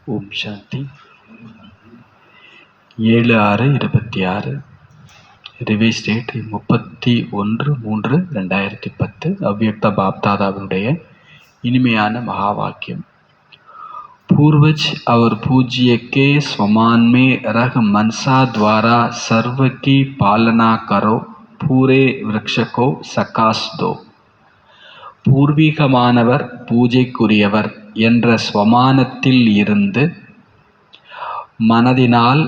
ஓம் சாந்தி. 7/6/26 revise date 31/3/2010. அவ்யக்த பாப்தாதாவினுடைய இனிமையான மகா வாக்கியம். पूर्वज और पूज्य के स्वमान में रह मनसा द्वारा सर्व की पालना करो, पूरे वृक्ष को सकाश दो. பூர்வீகமானவர் பூஜைக்குரியவர் என்ற ஸ்வமானத்தில் இருந்து மனதினால்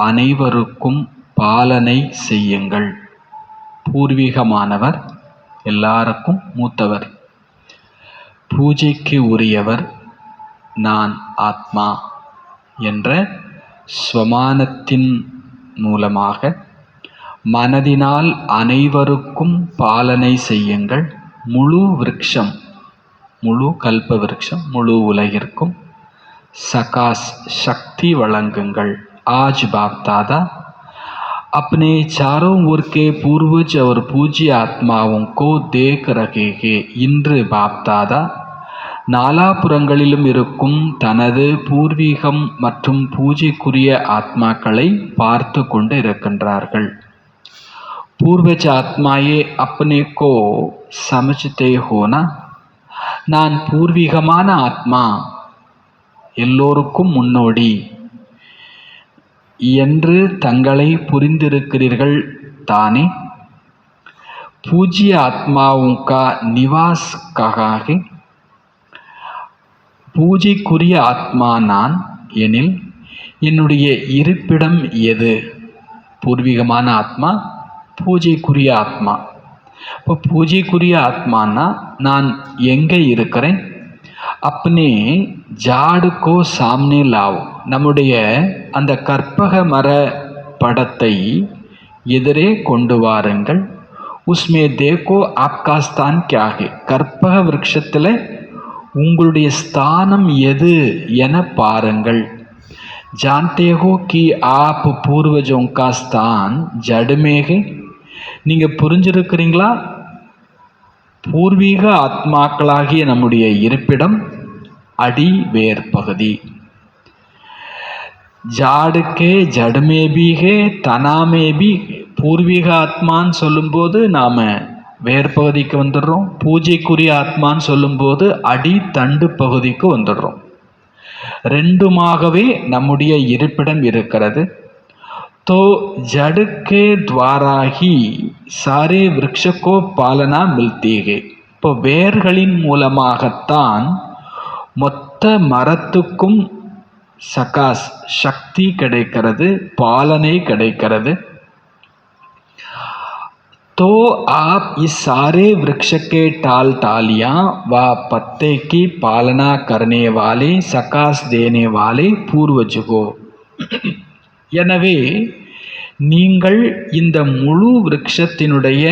அனைவருக்கும் பாலனை செய்யுங்கள். பூர்வீகமானவர் எல்லாருக்கும் மூத்தவர், பூஜைக்கு உரியவர் நான் ஆத்மா என்ற ஸ்வமானத்தின் மூலமாக மனதினால் அனைவருக்கும் பாலனை செய்யுங்கள். முழு விருட்சம், முழு கல்ப விருட்சம், முழு உலகிற்கும் சகாஸ் சக்தி வழங்குங்கள். आज बाप दादा अपने चारों ओर के पूर्वज और पूज्य आत्माओं को देख रहे हैं. இன்று பாப் தாதா நாலாபுறங்களிலும் இருக்கும் தனது பூர்வீகம் மற்றும் பூஜைக்குரிய ஆத்மாக்களை பார்த்து கொண்டு இருக்கின்றார்கள். पूर्वज आत्माए अपने को समझते हो ना? நான் பூர்வீகமான ஆத்மா, எல்லோருக்கும் முன்னோடி என்று தங்களை புரிந்திருக்கிறீர்கள் தானே? பூஜ்ய ஆத்மாவுக்கா நிவாஸ் கஹாகே? பூஜைக்குரிய ஆத்மா நான் எனில் என்னுடைய இருப்பிடம் எது? பூர்வீகமான ஆத்மா, பூஜைக்குரிய ஆத்மா. இப்போ பூஜைக்குரிய ஆத்மானா நான் எங்கே இருக்கிறேன்? அப்பனே ஜாடுக்கோ சாம்னே லாவோ, நம்முடைய அந்த கற்பக மர படத்தை எதிரே கொண்டு வாருங்கள். உஸ்மே தேக்கோ ஆப்கா ஸ்தான் கியாகே, கற்பக விருட்சத்தில் உங்களுடைய ஸ்தானம் எது என பாருங்கள். जानते हो कि आप पूर्वजों का स्थान जड़ में है. நீங்கள் புரிஞ்சிருக்கிறீங்களா? பூர்வீக ஆத்மாக்களாகிய நம்முடைய இருப்பிடம் அடி வேர் பகுதி. ஜாடுக்கே ஜடுமேபிகே தனாமேபி. பூர்வீக ஆத்மான்னு சொல்லும்போது நாம் வேர் பகுதிக்கு வந்துடுறோம், பூஜைக்குரிய ஆத்மான்னு சொல்லும்போது அடி தண்டு பகுதிக்கு வந்துடுறோம். ரெண்டுமாகவே நம்முடைய இருப்பிடம் இருக்கிறது. तो जड़ के द्वारा ही सारे वृक्ष को पालना मिलती है. இப்போ வேர்களின் மூலமாகத்தான் மொத்த மரத்துக்கும் சகாஸ் சக்தி கிடைக்கிறது, பாலனை கிடைக்கிறது. तो आप इस सारे वृक्ष के टाल टालियाँ व पत्ते की पालना करने वाले सकाश देने वाले पूर्वज को. எனவே நீங்கள் இந்த முழு விருட்சத்தினுடைய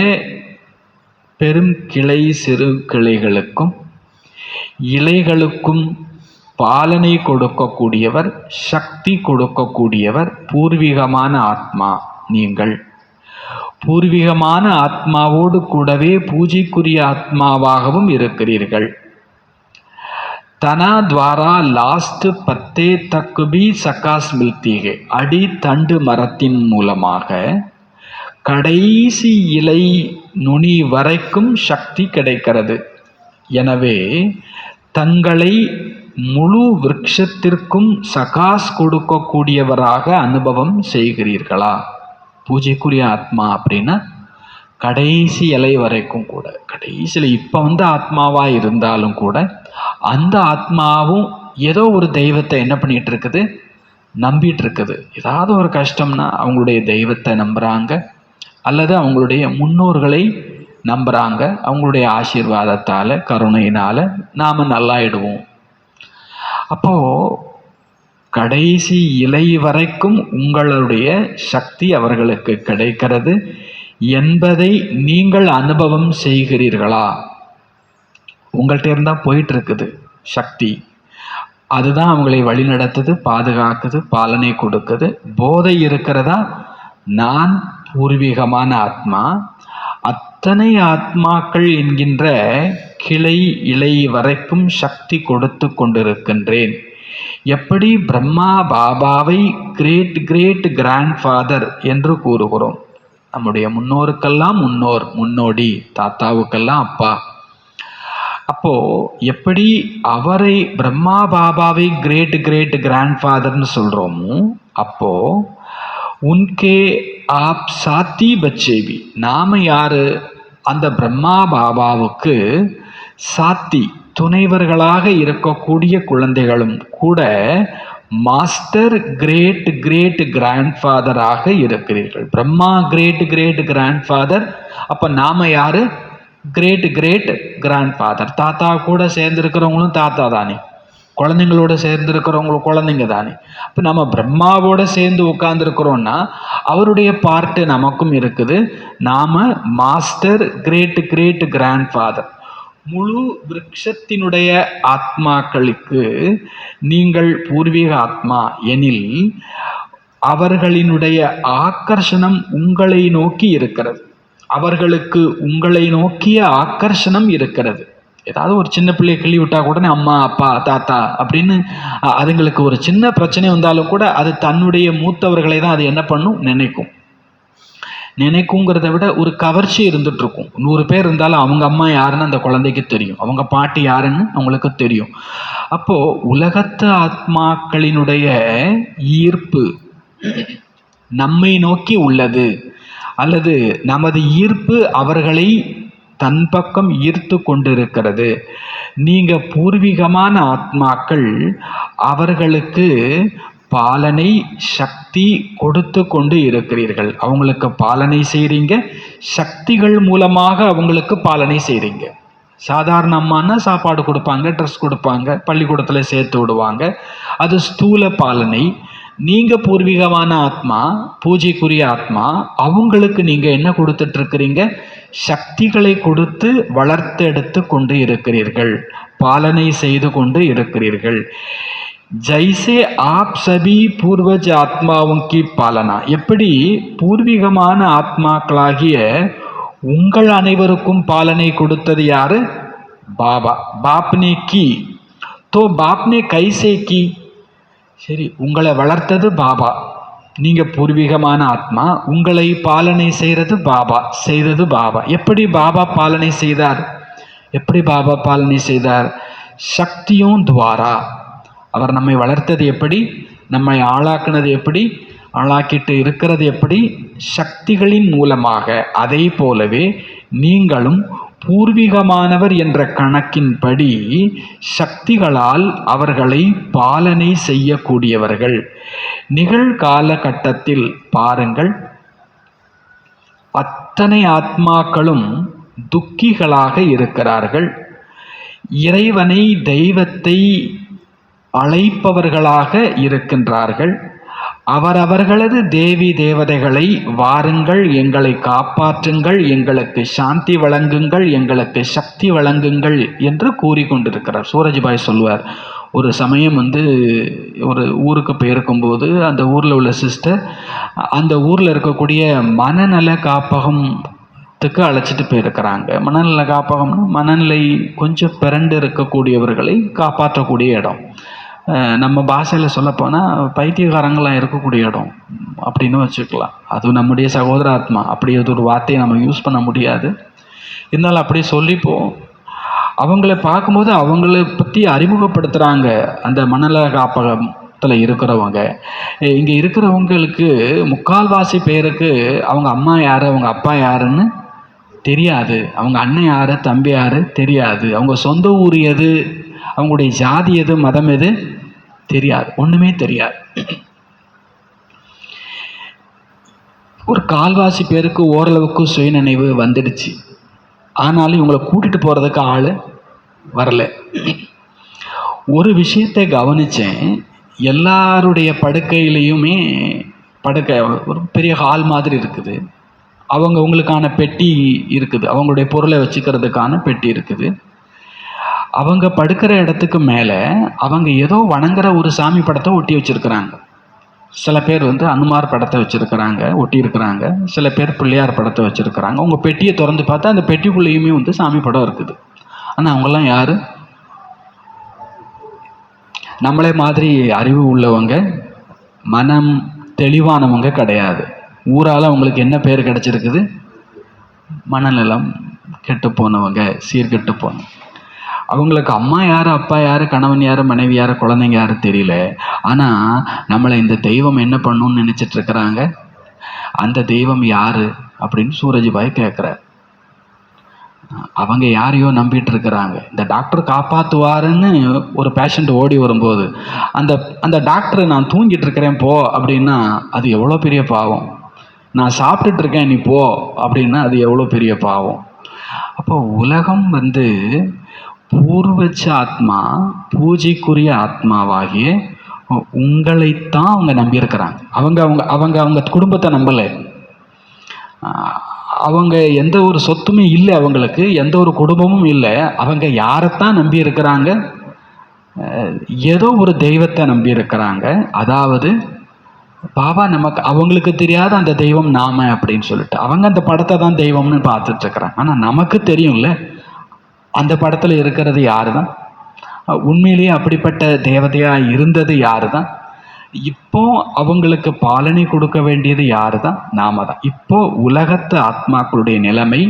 பெரும் கிளை சிறு கிளைகளுக்கும் இலைகளுக்கும் பாலனை கொடுக்கக்கூடியவர், சக்தி கொடுக்கக்கூடியவர் பூர்வீகமான ஆத்மா நீங்கள். பூர்வீகமான ஆத்மாவோடு கூடவே பூஜைக்குரிய ஆத்மாவாகவும் இருக்கிறீர்கள். तना द्वारा लास्ट पत्ते तक भी सकाश मिलती है. அடி தண்டு மரத்தின் மூலமாக கடைசி இலை நுனி வரைக்கும் சக்தி கிடைக்கிறது. எனவே தங்களை முழு விருட்சத்திற்கும் சகாஸ் கொடுக்கக்கூடியவராக அனுபவம் செய்கிறீர்களா? பூஜைக்குரிய ஆத்மா அப்படின்னா கடைசி இலை வரைக்கும் கூட, கடைசியில் இப்போ ஆத்மாவாக இருந்தாலும் கூட அந்த ஆத்மாவும் ஏதோ ஒரு தெய்வத்தை என்ன பண்ணிகிட்டு இருக்குது, நம்பிட்டு இருக்குது. ஏதாவது ஒரு கஷ்டம்னா அவங்களுடைய தெய்வத்தை நம்புகிறாங்க, அல்லது அவங்களுடைய முன்னோர்களை நம்புகிறாங்க. அவங்களுடைய ஆசீர்வாதத்தால் கருணையினால் நாம் நல்லாயிடுவோம். அப்போது கடைசி இலை வரைக்கும் உங்களுடைய சக்தி அவர்களுக்கு கிடைக்கிறது என்பதை நீங்கள் அனுபவம் செய்கிறீர்களா? உங்கள்கிட்ட இருந்தால் போயிட்டு இருக்குது சக்தி, அதுதான் அவங்களை வழிநடத்துது, பாதுகாக்குது, பாலனை கொடுக்குது. போதை இருக்கிறதா? நான் பூர்வீகமான ஆத்மா, அத்தனை ஆத்மாக்கள் என்கின்ற கிளை இலை வரைக்கும் சக்தி கொடுத்து கொண்டிருக்கின்றேன் எப்படி பிரம்மா பாபாவை கிரேட் கிரேட் கிராண்ட் ஃபாதர் என்று கூறுகிறோம். நம்முடைய முன்னோருக்கெல்லாம் முன்னோடி, தாத்தாவுக்கெல்லாம் அப்பா. அப்போ எப்படி அவரை பிரம்மா பாபாவை கிரேட் கிரேட் கிராண்ட் ஃபாதர்னு சொல்றோமோ, அப்போ உன்கே ஆப் சாத்தி பச்சேவி, நாம யாரு? அந்த பிரம்மா பாபாவுக்கு சாத்தி, துணைவர்களாக இருக்கக்கூடிய குழந்தைகளும் கூட மாஸ்டர் கிரேட் கிரேட் கிராண்ட் ஃபாதராக இருக்கிறீர்கள். Brahma great great grand father, அப்ப நாம யாரு? Great great grand father. தாத்தா கூட சேர்ந்திருக்கிறவங்களும் தாத்தா தானே, குழந்தைங்களோட சேர்ந்திருக்கிறவங்களும் குழந்தைங்க தானே. இப்போ நம்ம பிரம்மாவோட சேர்ந்து உட்கார்ந்துருக்கிறோம்னா அவருடைய பார்ட்டு நமக்கும் இருக்குது. நாம master great great grand father. முழு விருட்சத்தினுடைய ஆத்மாக்களுக்கு நீங்கள் பூர்வீக ஆத்மா எனில் அவர்களினுடைய ஆக்கர்ஷணம் உங்களை நோக்கி இருக்கிறது. அவர்களுக்கு உங்களை நோக்கிய ஆக்கர்ஷணம் இருக்கிறது. ஏதாவது ஒரு சின்ன பிள்ளையை கிள்ளி விட்டா கூட அம்மா அப்பா தாத்தா அப்படின்னு அதுங்களுக்கு ஒரு சின்ன பிரச்சனை வந்தாலும் கூட அது தன்னுடைய மூத்தவர்களை தான் அது என்ன பண்ணும், நினைக்குங்கிறத விட ஒரு கவர்ச்சி இருந்துட்டு இருக்கும். 100 பேர் இருந்தாலும் அவங்க அம்மா யாருன்னு அந்த குழந்தைக்கு தெரியும், அவங்க பாட்டி யாருன்னு அவங்களுக்கு தெரியும். அப்போ உலகத்து ஆத்மாக்களினுடைய ஈர்ப்பு நம்மை நோக்கி உள்ளது, அல்லது நமது ஈர்ப்பு அவர்களை தன் பக்கம் ஈர்த்து கொண்டிருக்கிறது. நீங்க பூர்வீகமான ஆத்மாக்கள் அவர்களுக்கு பாலனை சக்தி கொடுத்து கொண்டு இருக்கிறீர்கள். அவங்களுக்கு பாலனை செய்றீங்க, சக்திகள் மூலமாக அவங்களுக்கு பாலனை செய்றீங்க. சாதாரண அம்மானா சாப்பாடு கொடுப்பாங்க, ட்ரெஸ் கொடுப்பாங்க, பள்ளிக்கூடத்தில் சேர்த்து விடுவாங்க, அது ஸ்தூல பாலனை. நீங்க பூர்வீகமான ஆத்மா, பூஜைக்குரிய ஆத்மா, அவங்களுக்கு நீங்க என்ன கொடுத்துட்டு இருக்கிறீங்க? சக்திகளை கொடுத்து வளர்த்தெடுத்து கொண்டு இருக்கிறீர்கள், பாலனை செய்து கொண்டு இருக்கிறீர்கள். ஜைசே ஆப் சபி பூர்வஜ ஆத்மாவுங்கி பாலனா, எப்படி பூர்வீகமான ஆத்மாக்களாகிய உங்கள் அனைவருக்கும் பாலனை கொடுத்தது யாரு? பாபா. பாப்னே கி தோ பாப்னே கைசே கி, சரி உங்களை வளர்த்தது பாபா, நீங்க பூர்வீகமான ஆத்மா, உங்களை பாலனை செய்தது பாபா. எப்படி பாபா பாலனை செய்தார்? எப்படி பாபா பாலனை செய்தார்? சக்தியும் துவாரா. அவர் நம்மை வளர்த்தது எப்படி, நம்மை ஆளாக்குனது எப்படி, ஆளாக்கிட்டு இருக்கிறது எப்படி? சக்திகளின் மூலமாக. அதை போலவே நீங்களும் பூர்வீகமானவர் என்ற கணக்கின்படி சக்திகளால் அவர்களை பாலனை செய்யக்கூடியவர்கள். நிகழ்காலகட்டத்தில் பாருங்கள், அத்தனை ஆத்மாக்களும் துக்கிகளாக இருக்கிறார்கள். இறைவனை, தெய்வத்தை அழைப்பவர்களாக இருக்கின்றார்கள். அவரவர்களது தேவி தேவதைகளை வாருங்கள், எங்களை காப்பாற்றுங்கள், எங்களுக்கு சாந்தி வழங்குங்கள், எங்களுக்கு சக்தி வழங்குங்கள் என்று கூறிக்கொண்டிருக்கிறார். சூரஜ்பாய் சொல்வார், ஒரு சமயம் ஒரு ஊருக்கு போயிருக்கும்போது அந்த ஊரில் உள்ள சிஸ்டர் அந்த ஊரில் இருக்கக்கூடிய மனநல காப்பகத்துக்கு அழைச்சிட்டு போயிருக்கிறாங்க. மனநல காப்பகம்னா மனநிலை கொஞ்சம் பிறண்டு இருக்கக்கூடியவர்களை காப்பாற்றக்கூடிய இடம். நம்ம பாஷையில் சொல்லப்போனால் பைத்தியகாரங்களாக இருக்கக்கூடிய இடம் அப்படின்னு வச்சுக்கலாம். அது நம்முடைய சகோதர ஆத்மா, அப்படி அது ஒரு வார்த்தையை நம்ம யூஸ் பண்ண முடியாது. இருந்தாலும் அப்படி சொல்லிப்போம். அவங்கள பார்க்கும்போது அவங்கள பற்றி அறிமுகப்படுத்துகிறாங்க. அந்த மனநல காப்பகத்தில் இருக்கிறவங்க, இங்கே இருக்கிறவங்களுக்கு முக்கால்வாசி பேருக்கு அவங்க அம்மா யார், அவங்க அப்பா யாருன்னு தெரியாது, அவங்க அண்ணன் யார், தம்பி யார் தெரியாது, அவங்க சொந்த ஊர் எது, அவங்களுடைய ஜாதி எது, மதம் எது தெரியாது, ஒன்றுமே தெரியாது. ஒரு கால்வாசி பேருக்கு ஓரளவுக்கு சுயநினைவு வந்துடுச்சு. ஆனாலும் இவங்களை கூட்டிகிட்டு போகிறதுக்கு ஆள் வரல. ஒரு விஷயத்தை கவனித்தேன், எல்லாருடைய படுக்கையிலையுமே ஒரு பெரிய ஹால் மாதிரி இருக்குது, அவங்களுக்கான பெட்டி இருக்குது, அவங்களுடைய பொருளை வச்சுக்கிறதுக்கான பெட்டி இருக்குது. அவங்க படுக்கிற இடத்துக்கு மேலே அவங்க ஏதோ வணங்குற ஒரு சாமி படத்தை ஒட்டி வச்சுருக்கிறாங்க. சில பேர் அனுமார் படத்தை வச்சுருக்கிறாங்க, ஒட்டி இருக்கிறாங்க. சில பேர் பிள்ளையார் படத்தை வச்சுருக்கிறாங்க. உங்கள் பெட்டியை திறந்து பார்த்தா அந்த பெட்டிக்குள்ளேயுமே சாமி படம் இருக்குது. ஆனால் அவங்கெல்லாம் யார்? நம்மளே மாதிரி அறிவு உள்ளவங்க, மனம் தெளிவானவங்க கிடையாது. ஊரால் அவங்களுக்கு என்ன பேர் கிடைச்சிருக்குது? மனநலம் கெட்டு போனவங்க, சீர்கெட்டு போனவங்க. அவங்களுக்கு அம்மா யார், அப்பா யார், கணவன் யார், மனைவி யார், குழந்தைங்க யார் தெரியல. ஆனால் நம்மளை இந்த தெய்வம் என்ன பண்ணணும்னு நினச்சிட்டு இருக்கிறாங்க. அந்த தெய்வம் யாரு அப்படின்னு சூரஜ்பாய் கேட்குறார். அவங்க யாரையோ நம்பிட்டு இருக்கிறாங்க. இந்த டாக்டர் காப்பாற்றுவாருன்னு ஒரு பேஷண்ட் ஓடி வரும்போது அந்த அந்த டாக்டர் நான் தூங்கிட்டு இருக்கிறேன் போ அப்படின்னா அது எவ்வளோ பெரிய பாவம். நான் சாப்பிட்டுட்டு இருக்கேன் நீ போ அப்படின்னா அது எவ்வளோ பெரிய பாவம். அப்போ உலகம் பூர்வச்ச ஆத்மா, பூஜைக்குரிய ஆத்மாவாகிய உங்களைத்தான் அவங்க நம்பியிருக்கிறாங்க. அவங்க அவங்க அவங்க அவங்க குடும்பத்தை நம்பலை. அவங்க எந்த ஒரு சொத்துமே இல்லை, அவங்களுக்கு எந்த ஒரு குடும்பமும் இல்லை. அவங்க யாரைத்தான் நம்பி இருக்கிறாங்க? ஏதோ ஒரு தெய்வத்தை நம்பி இருக்கிறாங்க. அதாவது பாபா நமக்கு, அவங்களுக்கு தெரியாத அந்த தெய்வம் நாம அப்படின்னு சொல்லிட்டு அவங்க அந்த படத்தை தான் தெய்வம்னு பார்த்துட்டு இருக்கிறாங்க. ஆனால் நமக்கு தெரியும்ல அந்த படத்தில் இருக்கிறது யாரு தான், உண்மையிலேயே அப்படிப்பட்ட தேவதையாக இருந்தது யாரு தான், இப்போ அவங்களுக்கு பாலனை கொடுக்க வேண்டியது யாரு தான், நாம தான். இப்போ உலகத்து ஆத்மாக்களுடைய நிலைமை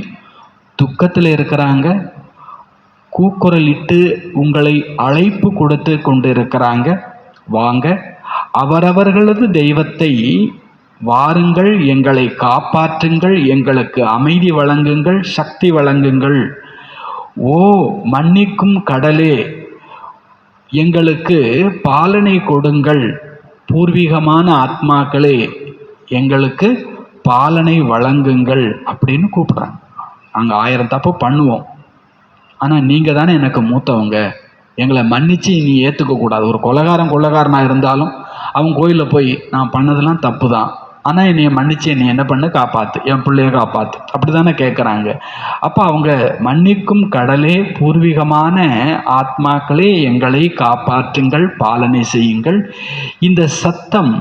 துக்கத்தில் இருக்கிறாங்க, கூக்குரலிட்டு உங்களை அழைப்பு கொடுத்து கொண்டு இருக்கிறாங்க. வாங்க, அவரவர்களது தெய்வத்தை வாருங்கள், எங்களை காப்பாற்றுங்கள், எங்களுக்கு அமைதி வழங்குங்கள், சக்தி வழங்குங்கள். ஓ மன்னிக்கும் கடலே, எங்களுக்கு பாலனை கொடுங்கள், பூர்வீகமான ஆத்மாக்களே எங்களுக்கு பாலனை வழங்குங்கள் அப்படின்னு கூப்பிடுறாங்க. நாங்கள் 1000 தப்பு பண்ணுவோம், ஆனால் நீங்கள் தானே எனக்கு மூத்தவங்க, எங்களை மன்னிச்சு நீ ஏற்றுக்கக்கூடாது. ஒரு கொலைகாரனாக இருந்தாலும் அவன் கோயிலில் போய் நான் பண்ணதெல்லாம் தப்பு தான், ஆனால் என்னைய மன்னிச்சு என்னை என்ன பண்ணு, காப்பாற்று, என் பிள்ளைய காப்பாற்று, அப்படி தானே கேட்குறாங்க. அப்போ அவங்க மன்னிக்கும் கடலே, பூர்வீகமான ஆத்மாக்களே எங்களை காப்பாற்றுங்கள், பாலனை செய்யுங்கள். இந்த சத்தம்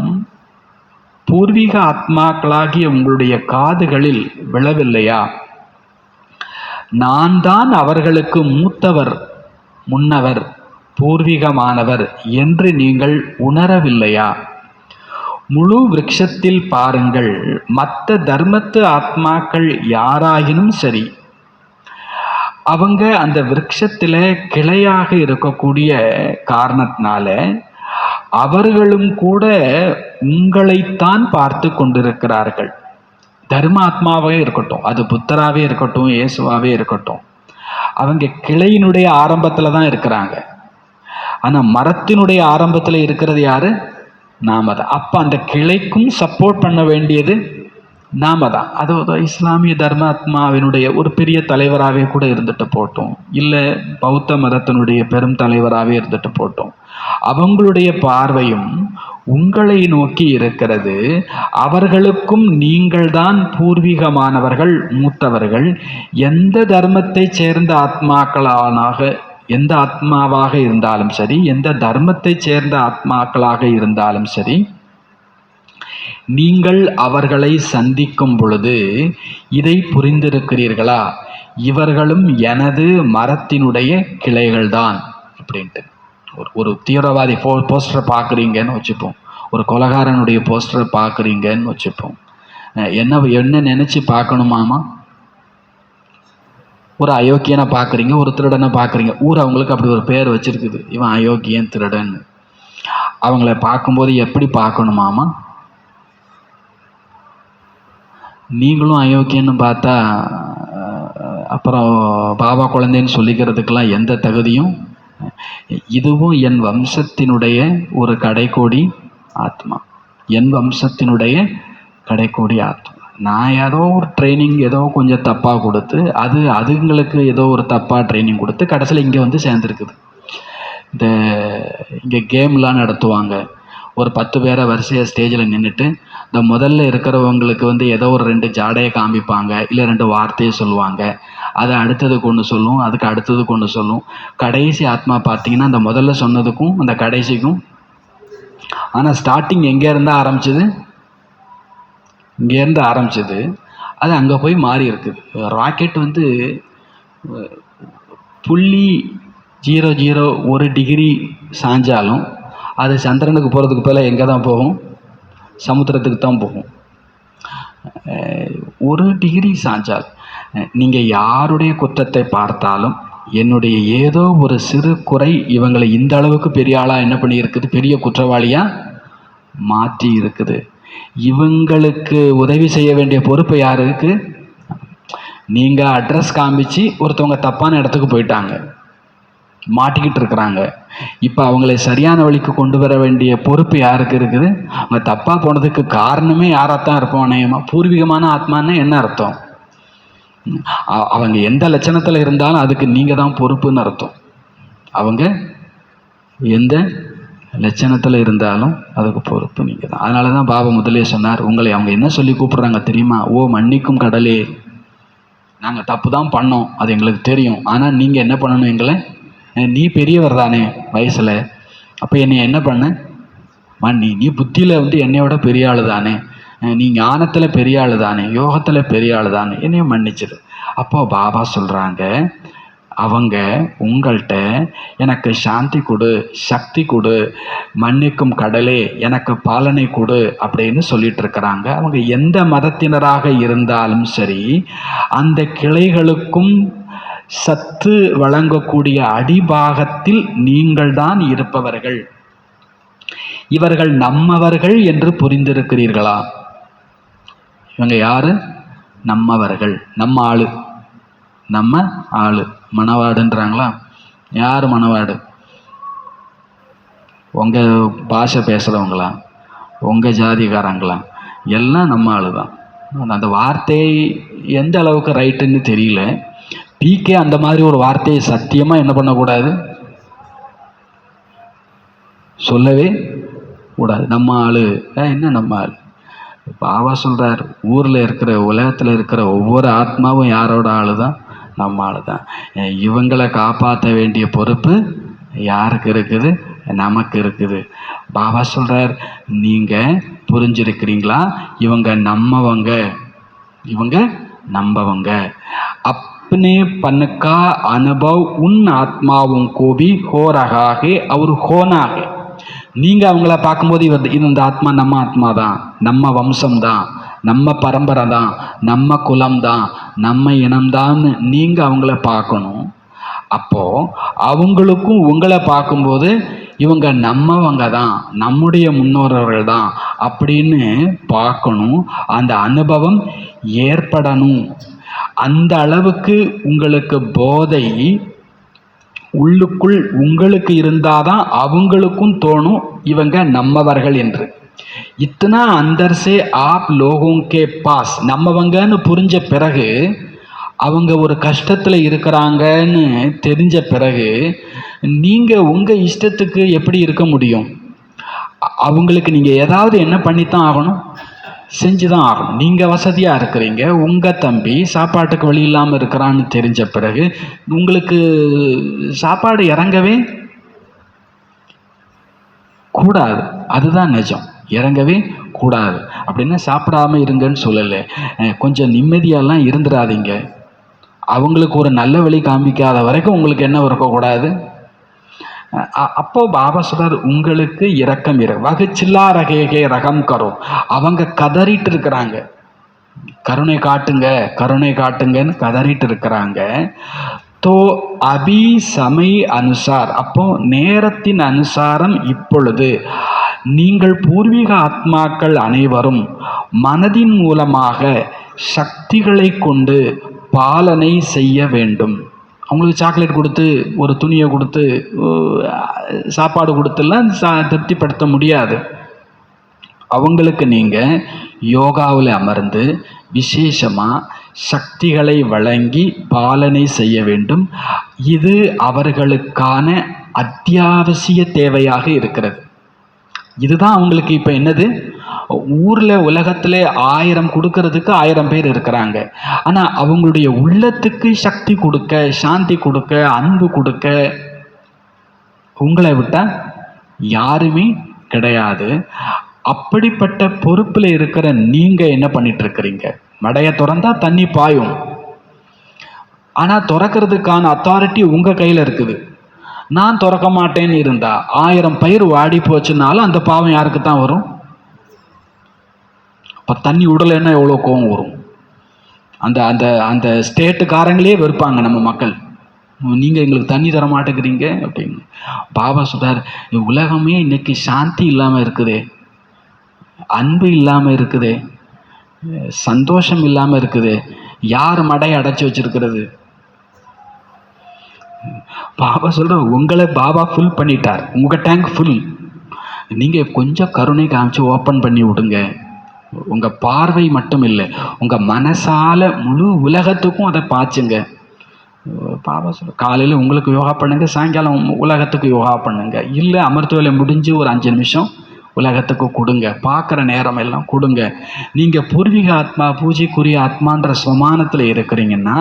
பூர்வீக ஆத்மாக்களாகிய உங்களுடைய காதுகளில் விழவில்லையா? நான் தான் அவர்களுக்கு மூத்தவர், முன்னவர், பூர்வீகமானவர் என்று நீங்கள் உணரவில்லையா? முழு விருட்சத்தில் பாருங்கள், மற்ற தர்மத்து ஆத்மாக்கள் யாராயினும் சரி, அவங்க அந்த விருட்சத்தில் கிளையாக இருக்கக்கூடிய காரணத்தினால அவர்களும் கூட உங்களைத்தான் பார்த்து கொண்டிருக்கிறார்கள். தர்ம ஆத்மாவே இருக்கட்டும், அது புத்தராகவே இருக்கட்டும், இயேசுவாகவே இருக்கட்டும், அவங்க கிளையினுடைய ஆரம்பத்தில் தான் இருக்கிறாங்க. ஆனால் மரத்தினுடைய ஆரம்பத்தில் இருக்கிறது யாரு? நாம தான். அப்போ அந்த கிளைக்கும் சப்போர்ட் பண்ண வேண்டியது நாம தான். அது இஸ்லாமிய தர்மாத்மாவினுடைய ஒரு பெரிய தலைவராகவே கூட இருந்துட்டு போட்டோம், இல்லை பௌத்த மதத்தினுடைய பெரும் தலைவராகவே இருந்துட்டு போட்டோம், அவங்களுடைய பார்வையும் உங்களை நோக்கி இருக்கிறது. அவர்களுக்கும் நீங்கள் தான் பூர்வீகமானவர்கள், மூத்தவர்கள். எந்த தர்மத்தை சேர்ந்த எந்த ஆத்மாவாக இருந்தாலும் சரி, எந்த தர்மத்தை சேர்ந்த ஆத்மாக்களாக இருந்தாலும் சரி, நீங்கள் அவர்களை சந்திக்கும் பொழுது இதை புரிந்திருக்கிறீர்களா? இவர்களும் எனது மரத்தினுடைய கிளைகள் தான் அப்படின்ட்டு. ஒரு தீவிரவாதி போஸ்டரை பார்க்குறீங்கன்னு வச்சுப்போம், ஒரு கொலைகாரனுடைய போஸ்டரை பார்க்குறீங்கன்னு வச்சுப்போம். என்ன நினச்சி பார்க்கணுமாமா? ஒரு அயோக்கியனை பார்க்குறீங்க, ஒரு திருடனை பார்க்குறீங்க. ஊர் அவங்களுக்கு அப்படி ஒரு பேர் வச்சுருக்குது, இவன் அயோக்கியன், திருடன். அவங்கள பார்க்கும்போது எப்படி பார்க்கணுமாமா? நீங்களும் அயோக்கியன்னு பார்த்தா அப்புறம் பாபா குழந்தைன்னு சொல்லிக்கிறதுக்கெல்லாம் எந்த தகுதியும். இதுவும் என் வம்சத்தினுடைய ஒரு கடைக்கோடி ஆத்மா, என் வம்சத்தினுடைய கடைக்கோடி ஆத்மா. நான் ஏதோ ஒரு ட்ரைனிங் ஏதோ கொஞ்சம் தப்பாக கொடுத்து அதுங்களுக்கு ஏதோ ஒரு தப்பாக ட்ரைனிங் கொடுத்து கடைசியில் இங்கே வந்து சேர்ந்துருக்குது. இங்கே கேம்லாம் நடத்துவாங்க, ஒரு 10 பேரை வரிசையாக ஸ்டேஜில் நின்றுட்டு இந்த முதல்ல இருக்கிறவங்களுக்கு ஏதோ ஒரு 2 ஜாடையை காமிப்பாங்க, இல்லை 2 வார்த்தையை சொல்லுவாங்க, அதை அடுத்ததுக்கு ஒன்று சொல்லும், அதுக்கு அடுத்ததுக்கு ஒன்று சொல்லும். கடைசி ஆத்மா பார்த்தீங்கன்னா அந்த முதல்ல சொன்னதுக்கும் அந்த கடைசிக்கும், ஆனால் ஸ்டார்டிங் எங்கேருந்து ஆரம்பிச்சது, இங்கேருந்து ஆரம்பிச்சது அது அங்கே போய் மாறி இருக்குது. ராக்கெட் 0.00 1 டிகிரி சாஞ்சாலும் அது சந்திரனுக்கு போகிறதுக்கு பதிலாக எங்கே தான் போகும்? சமுத்திரத்துக்கு தான் போகும். 1 டிகிரி சாஞ்சால் நீங்கள் யாருடைய குற்றத்தை பார்த்தாலும் என்னுடைய ஏதோ ஒரு சிறு குறை இவங்களை இந்த அளவுக்கு பெரிய ஆளாக என்ன பண்ணியிருக்குது, பெரிய குற்றவாளியாக மாற்றி இருக்குது. இவங்களுக்கு உதவி செய்ய வேண்டிய பொறுப்பு யாருக்கு? நீங்கள் அட்ரஸ் காமிச்சு ஒருத்தவங்க தப்பான இடத்துக்கு போயிட்டாங்க, மாட்டிக்கிட்டு இருக்கிறாங்க. இப்போ அவங்களை சரியான வழிக்கு கொண்டு வர வேண்டிய பொறுப்பு யாருக்கு இருக்குது? அவங்க தப்பாக போனதுக்கு காரணமே யாராத்தான் இருப்போம்? அநேகமாக பூர்வீகமான ஆத்மான்னு என்ன அர்த்தம்? அவங்க எந்த லட்சணத்தில் இருந்தாலும் அதுக்கு நீங்கள் தான் பொறுப்புன்னு அர்த்தம். அவங்க எந்த லட்சணத்தில் இருந்தாலும் அதுக்கு பொறுப்பு நீங்கள் தான். அதனால தான் பாபா முதலே சொன்னார், உங்களை அவங்க என்ன சொல்லி கூப்பிட்றாங்க தெரியுமா? ஓ மன்னிக்கும் கடலே, நாங்கள் தப்பு தான் பண்ணோம், அது எங்களுக்கு தெரியும். ஆனால் நீங்கள் என்ன பண்ணணும், எங்களை, நீ பெரியவர் தானே வயசில், அப்போ என்னை என்ன பண்ண மன்னி. நீ புத்தியில் என்னையோட பெரிய ஆள் தானே, நீ ஞானத்தில் பெரிய ஆள் தானே, யோகத்தில் பெரிய ஆள் தானே, என்னையும் மன்னிச்சிடு. அப்போ பாபா சொல்கிறாங்க, அவங்க உங்கள்கிட்ட எனக்கு சாந்தி கொடு, சக்தி கொடு, மன்னிக்கும் கடலே எனக்கு பாலனை கொடு அப்படின்னு சொல்லிட்டு இருக்கிறாங்க. அவங்க எந்த மதத்தினராக இருந்தாலும் சரி, அந்த கிளைகளுக்கும் சத்து வழங்கக்கூடிய அடிபாகத்தில் நீங்கள் தான் இருப்பவர்கள். இவர்கள் நம்மவர்கள் என்று புரிந்திருக்கிறீர்களா? இவங்க யாரு? நம்மவர்கள், நம்ம ஆளு, நம்ம ஆளு. மணவாடுன்றாங்களா? யார் மணவாடு? உங்கள் பாஷை பேசுகிறவங்களா, உங்கள் ஜாதிக்காரங்களா? எல்லாம் நம்ம ஆளு தான். அந்த வார்த்தை எந்த அளவுக்கு ரைட்டுன்னு தெரியல. பிகே அந்த மாதிரி ஒரு வார்த்தையை சத்தியமாக என்ன பண்ணக்கூடாது, சொல்லவே கூடாது. நம்ம ஆளு என்ன நம்ம ஆளு? பாபா சொல்கிறார், ஊரில் இருக்கிற உலகத்தில் இருக்கிற ஒவ்வொரு ஆத்மாவும் யாரோட ஆளு தான்? நம்ம ஆளு தான். இவங்களை காப்பாற்ற வேண்டிய பொறுப்பு யாருக்கு இருக்குது? நமக்கு இருக்குது. பாபா சொல்கிறார், நீங்கள் புரிஞ்சிருக்கிறீங்களா? இவங்க நம்மவங்க, இவங்க நம்பவங்க. अपने पन का अनुभव उन आत्माओं को भी हो रहा है और होना है. நீங்கள் அவங்கள பார்க்கும்போது இந்த ஆத்மா நம்ம ஆத்மா தான், நம்ம வம்சம் தான், நம்ம பரம்பரை தான், நம்ம குலம் தான், நம்ம இனம்தான்னு நீங்கள் அவங்கள பார்க்கணும். அப்போது அவங்களுக்கும் உங்களை பார்க்கும்போது இவங்க நம்மவங்க தான், நம்முடைய முன்னோர்கள் தான் அப்படின்னு பார்க்கணும். அந்த அனுபவம் ஏற்படணும். அந்த அளவுக்கு உங்களுக்கு போதை உள்ளுக்குள் உங்களுக்கு இருந்தாதான் அவங்களுக்கும் தோணும் இவங்க நம்மவர்கள் என்று. இத்தனா அந்தர் சே ஆப் லோகோं के पास நம்மவங்கன்னு புரிஞ்ச பிறகு, அவங்க ஒரு கஷ்டத்தில் இருக்கிறாங்கன்னு தெரிஞ்ச பிறகு நீங்கள் உங்கள் இஷ்டத்துக்கு எப்படி இருக்க முடியும்? அவங்களுக்கு நீங்கள் ஏதாவது என்ன பண்ணித்தான் ஆகணும், செஞ்சு தான் ஆகணும். நீங்கள் வசதியாக இருக்கிறீங்க, உங்கள் தம்பி சாப்பாட்டுக்கு வழி இல்லாமல் இருக்கிறான்னு தெரிஞ்ச பிறகு உங்களுக்கு சாப்பாடு இறங்கவே கூடாது. அதுதான் நிஜம், இறங்கவே கூடாது. அப்படின்னா சாப்பிடாம இருங்கன்னு சொல்லலை, கொஞ்சம் நிம்மதியெல்லாம் இருந்துடாதீங்க. அவங்களுக்கு ஒரு நல்ல வழி காமிக்காத வரைக்கும் உங்களுக்கு என்ன இருக்கக்கூடாது. அப்போ பாபா சொல்றார், உங்களுக்கு இரக்கம் வகுச்சில்லா ரகேகே ரகம் கரும். அவங்க கதறிட்டு இருக்கிறாங்க, கருணை காட்டுங்க கருணை காட்டுங்கன்னு கதறிட்டு இருக்கிறாங்க. தோ அபி சமை அனுசார், அப்போ நேரத்தின் அனுசாரம் இப்பொழுது நீங்கள் பூர்வீக ஆத்மாக்கள் அனைவரும் மனதின் மூலமாக சக்திகளை கொண்டு பாலனை செய்ய வேண்டும். அவங்களுக்கு சாக்லேட் கொடுத்து, ஒரு துணியை கொடுத்து, சாப்பாடு கொடுத்துலாம் திருப்திப்படுத்த முடியாது. அவங்களுக்கு நீங்கள் யோகாவில் அமர்ந்து விசேஷமாக சக்திகளை வழங்கி பாலனை செய்ய வேண்டும். இது அவர்களுக்கான அத்தியாவசிய தேவையாக இருக்கிறது. இதுதான் அவங்களுக்கு இப்போ என்னது, ஊரில் உலகத்தில் 1000 கொடுக்கறதுக்கு 1000 பேர் இருக்கிறாங்க. ஆனால் அவங்களுடைய உள்ளத்துக்கு சக்தி கொடுக்க, சாந்தி கொடுக்க, அன்பு கொடுக்க உங்களை விட்டால் யாருமே கிடையாது. அப்படிப்பட்ட பொறுப்பில் இருக்கிற நீங்கள் என்ன பண்ணிட்டு இருக்கிறீங்க? மடையை திறந்தா தண்ணி பாயும், ஆனால் திறக்கிறதுக்கான அத்தாரிட்டி உங்கள் கையில் இருக்குது. நான் திறக்க மாட்டேன்னு இருந்தா 1000 பயிர் வாடி போச்சுனாலும் அந்த பாவம் யாருக்கு தான் வரும்? இப்போ தண்ணி விடலைன்னா எவ்வளோ கோவம் வரும். அந்த அந்த அந்த ஸ்டேட்டுக்காரங்களே வெறுப்பாங்க நம்ம மக்கள். நீங்கள் எங்களுக்கு தண்ணி தர மாட்டேங்கிறீங்க அப்படின்னு. பாபா சொல்றார், உலகமே இன்னைக்கு சாந்தி இல்லாமல் இருக்குதே, அன்பு இல்லாமல் இருக்குதே, சந்தோஷம் இல்லாமல் இருக்குது. யார் மடையை அடைச்சி வச்சிருக்கிறது? பாபா சொல்ற, உங்களை பாபா ஃபுல் பண்ணிட்டார், உங்க டேங்க் ஃபுல். நீங்க கொஞ்சம் கருணை காமிச்சு ஓப்பன் பண்ணி விடுங்க. உங்க பார்வை மட்டும் இல்லை, உங்க மனசால முழு உலகத்துக்கும் அதை பாய்ச்சுங்க. பாபா சொல்ல, காலையில் உங்களுக்கு யோகா பண்ணுங்க, சாயங்காலம் உலகத்துக்கு யோகா பண்ணுங்க. இல்லை அமிர்த வேலை முடிஞ்சு ஒரு 5 நிமிஷம் உலகத்துக்கு கொடுங்க, பார்க்குற நேரம் எல்லாம் கொடுங்க. நீங்கள் பூர்வீக ஆத்மா, பூஜைக்குரிய ஆத்மான்ற சுமானத்தில் இருக்கிறீங்கன்னா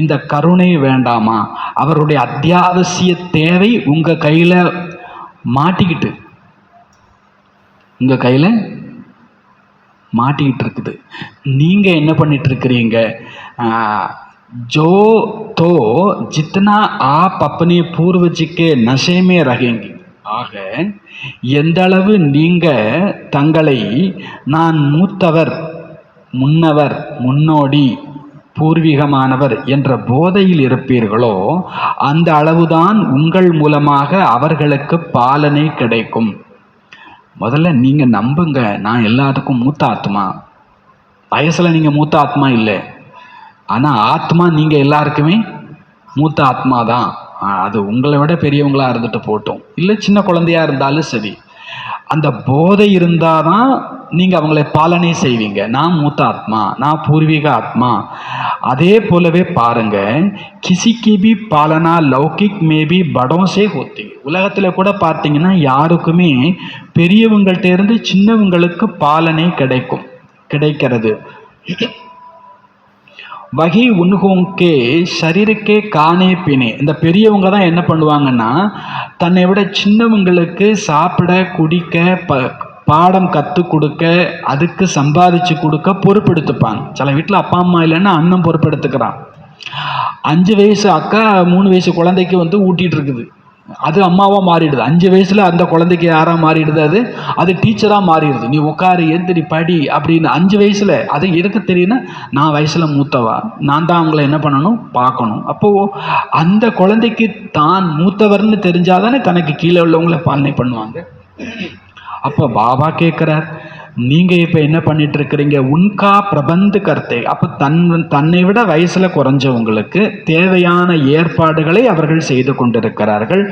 இந்த கருணை வேண்டாமா? அவருடைய அத்தியாவசிய தேவை உங்கள் கையில் மாட்டிக்கிட்டு, உங்கள் கையில் மாட்டிக்கிட்டு இருக்குது. நீங்கள் என்ன பண்ணிட்டு இருக்கிறீங்க? जो तो जितना आप अपने पूर्वज के नशे में रहेंगे. ஆக எந்த அளவு நீங்க தங்களை நான் மூத்தவர், முன்னவர், முன்னோடி, பூர்வீகமானவர் என்ற போதையில் இருப்பீர்களோ அந்த அளவுதான் உங்கள் மூலமாக அவர்களுக்கு பாலனை கிடைக்கும். முதல்ல நீங்க நம்புங்க, நான் எல்லாத்துக்கும் மூத்த ஆத்மா. வயசுல நீங்க மூத்த ஆத்மா இல்லை, ஆனால் ஆத்மா நீங்கள் எல்லாருக்குமே மூத்த ஆத்மா தான். அது உங்களை விட பெரியவங்களாக இருந்துட்டு போட்டோம், இல்லை சின்ன குழந்தையாக இருந்தாலும் சரி. அந்த போதை இருந்தால் தான் நீங்கள் அவங்களை பாலனை செய்வீங்க. நான் மூத்த ஆத்மா, நான் பூர்வீக ஆத்மா. அதே போலவே பாருங்க, கிசிக்கு பி பாலனா லௌகிக் மேபி படோசே ஹோத்தி. உலகத்தில் கூட பார்த்தீங்கன்னா யாருக்குமே பெரியவங்கள்ட்ட இருந்து சின்னவங்களுக்கு பாலனை கிடைக்கிறது. வகி உன்ஹோங்கே சரீரக்கே காணே பினே. இந்த பெரியவங்க தான் என்ன பண்ணுவாங்கன்னா தன்னை விட சின்னவங்களுக்கு சாப்பிட, குடிக்க, பாடம் கற்றுக் கொடுக்க, அதுக்கு சம்பாதிச்சு கொடுக்க பொறுப்பெடுத்துப்பாங்க. சில வீட்டில் அப்பா அம்மா இல்லைன்னா அண்ணன் பொறுப்பெடுத்துக்கிறான். 5 வயசு அக்கா 3 வயசு குழந்தைக்கு ஊட்டிகிட்டு இருக்குது. அது அம்மாவாக மாறிடுது. 5 வயசில் அந்த குழந்தைக்கு யாராக மாறிடுது? அது டீச்சராக மாறிடுது. நீ உட்காரு, எந்திரி, படி அப்படின்னு 5 வயசில். அது எதுக்கு தெரியுன்னா, நான் வயசில் மூத்தவா, நான் தான் அவங்கள என்ன பண்ணணும், பார்க்கணும். அப்போது அந்த குழந்தைக்கு தான் மூத்தவர்னு தெரிஞ்சாதானே தனக்கு கீழே உள்ளவங்களை பாலனை பண்ணுவாங்க. அப்போ பாபா கேட்குறார், நீங்கள் இப்போ என்ன பண்ணிட்டு இருக்கிறீங்க? உன்கா பிரபந்து கர்த்தே. அப்போ தன்னை விட வயசில் குறைஞ்சவங்களுக்கு தேவையான ஏற்பாடுகளை அவர்கள் செய்து கொண்டிருக்கிறார்கள்.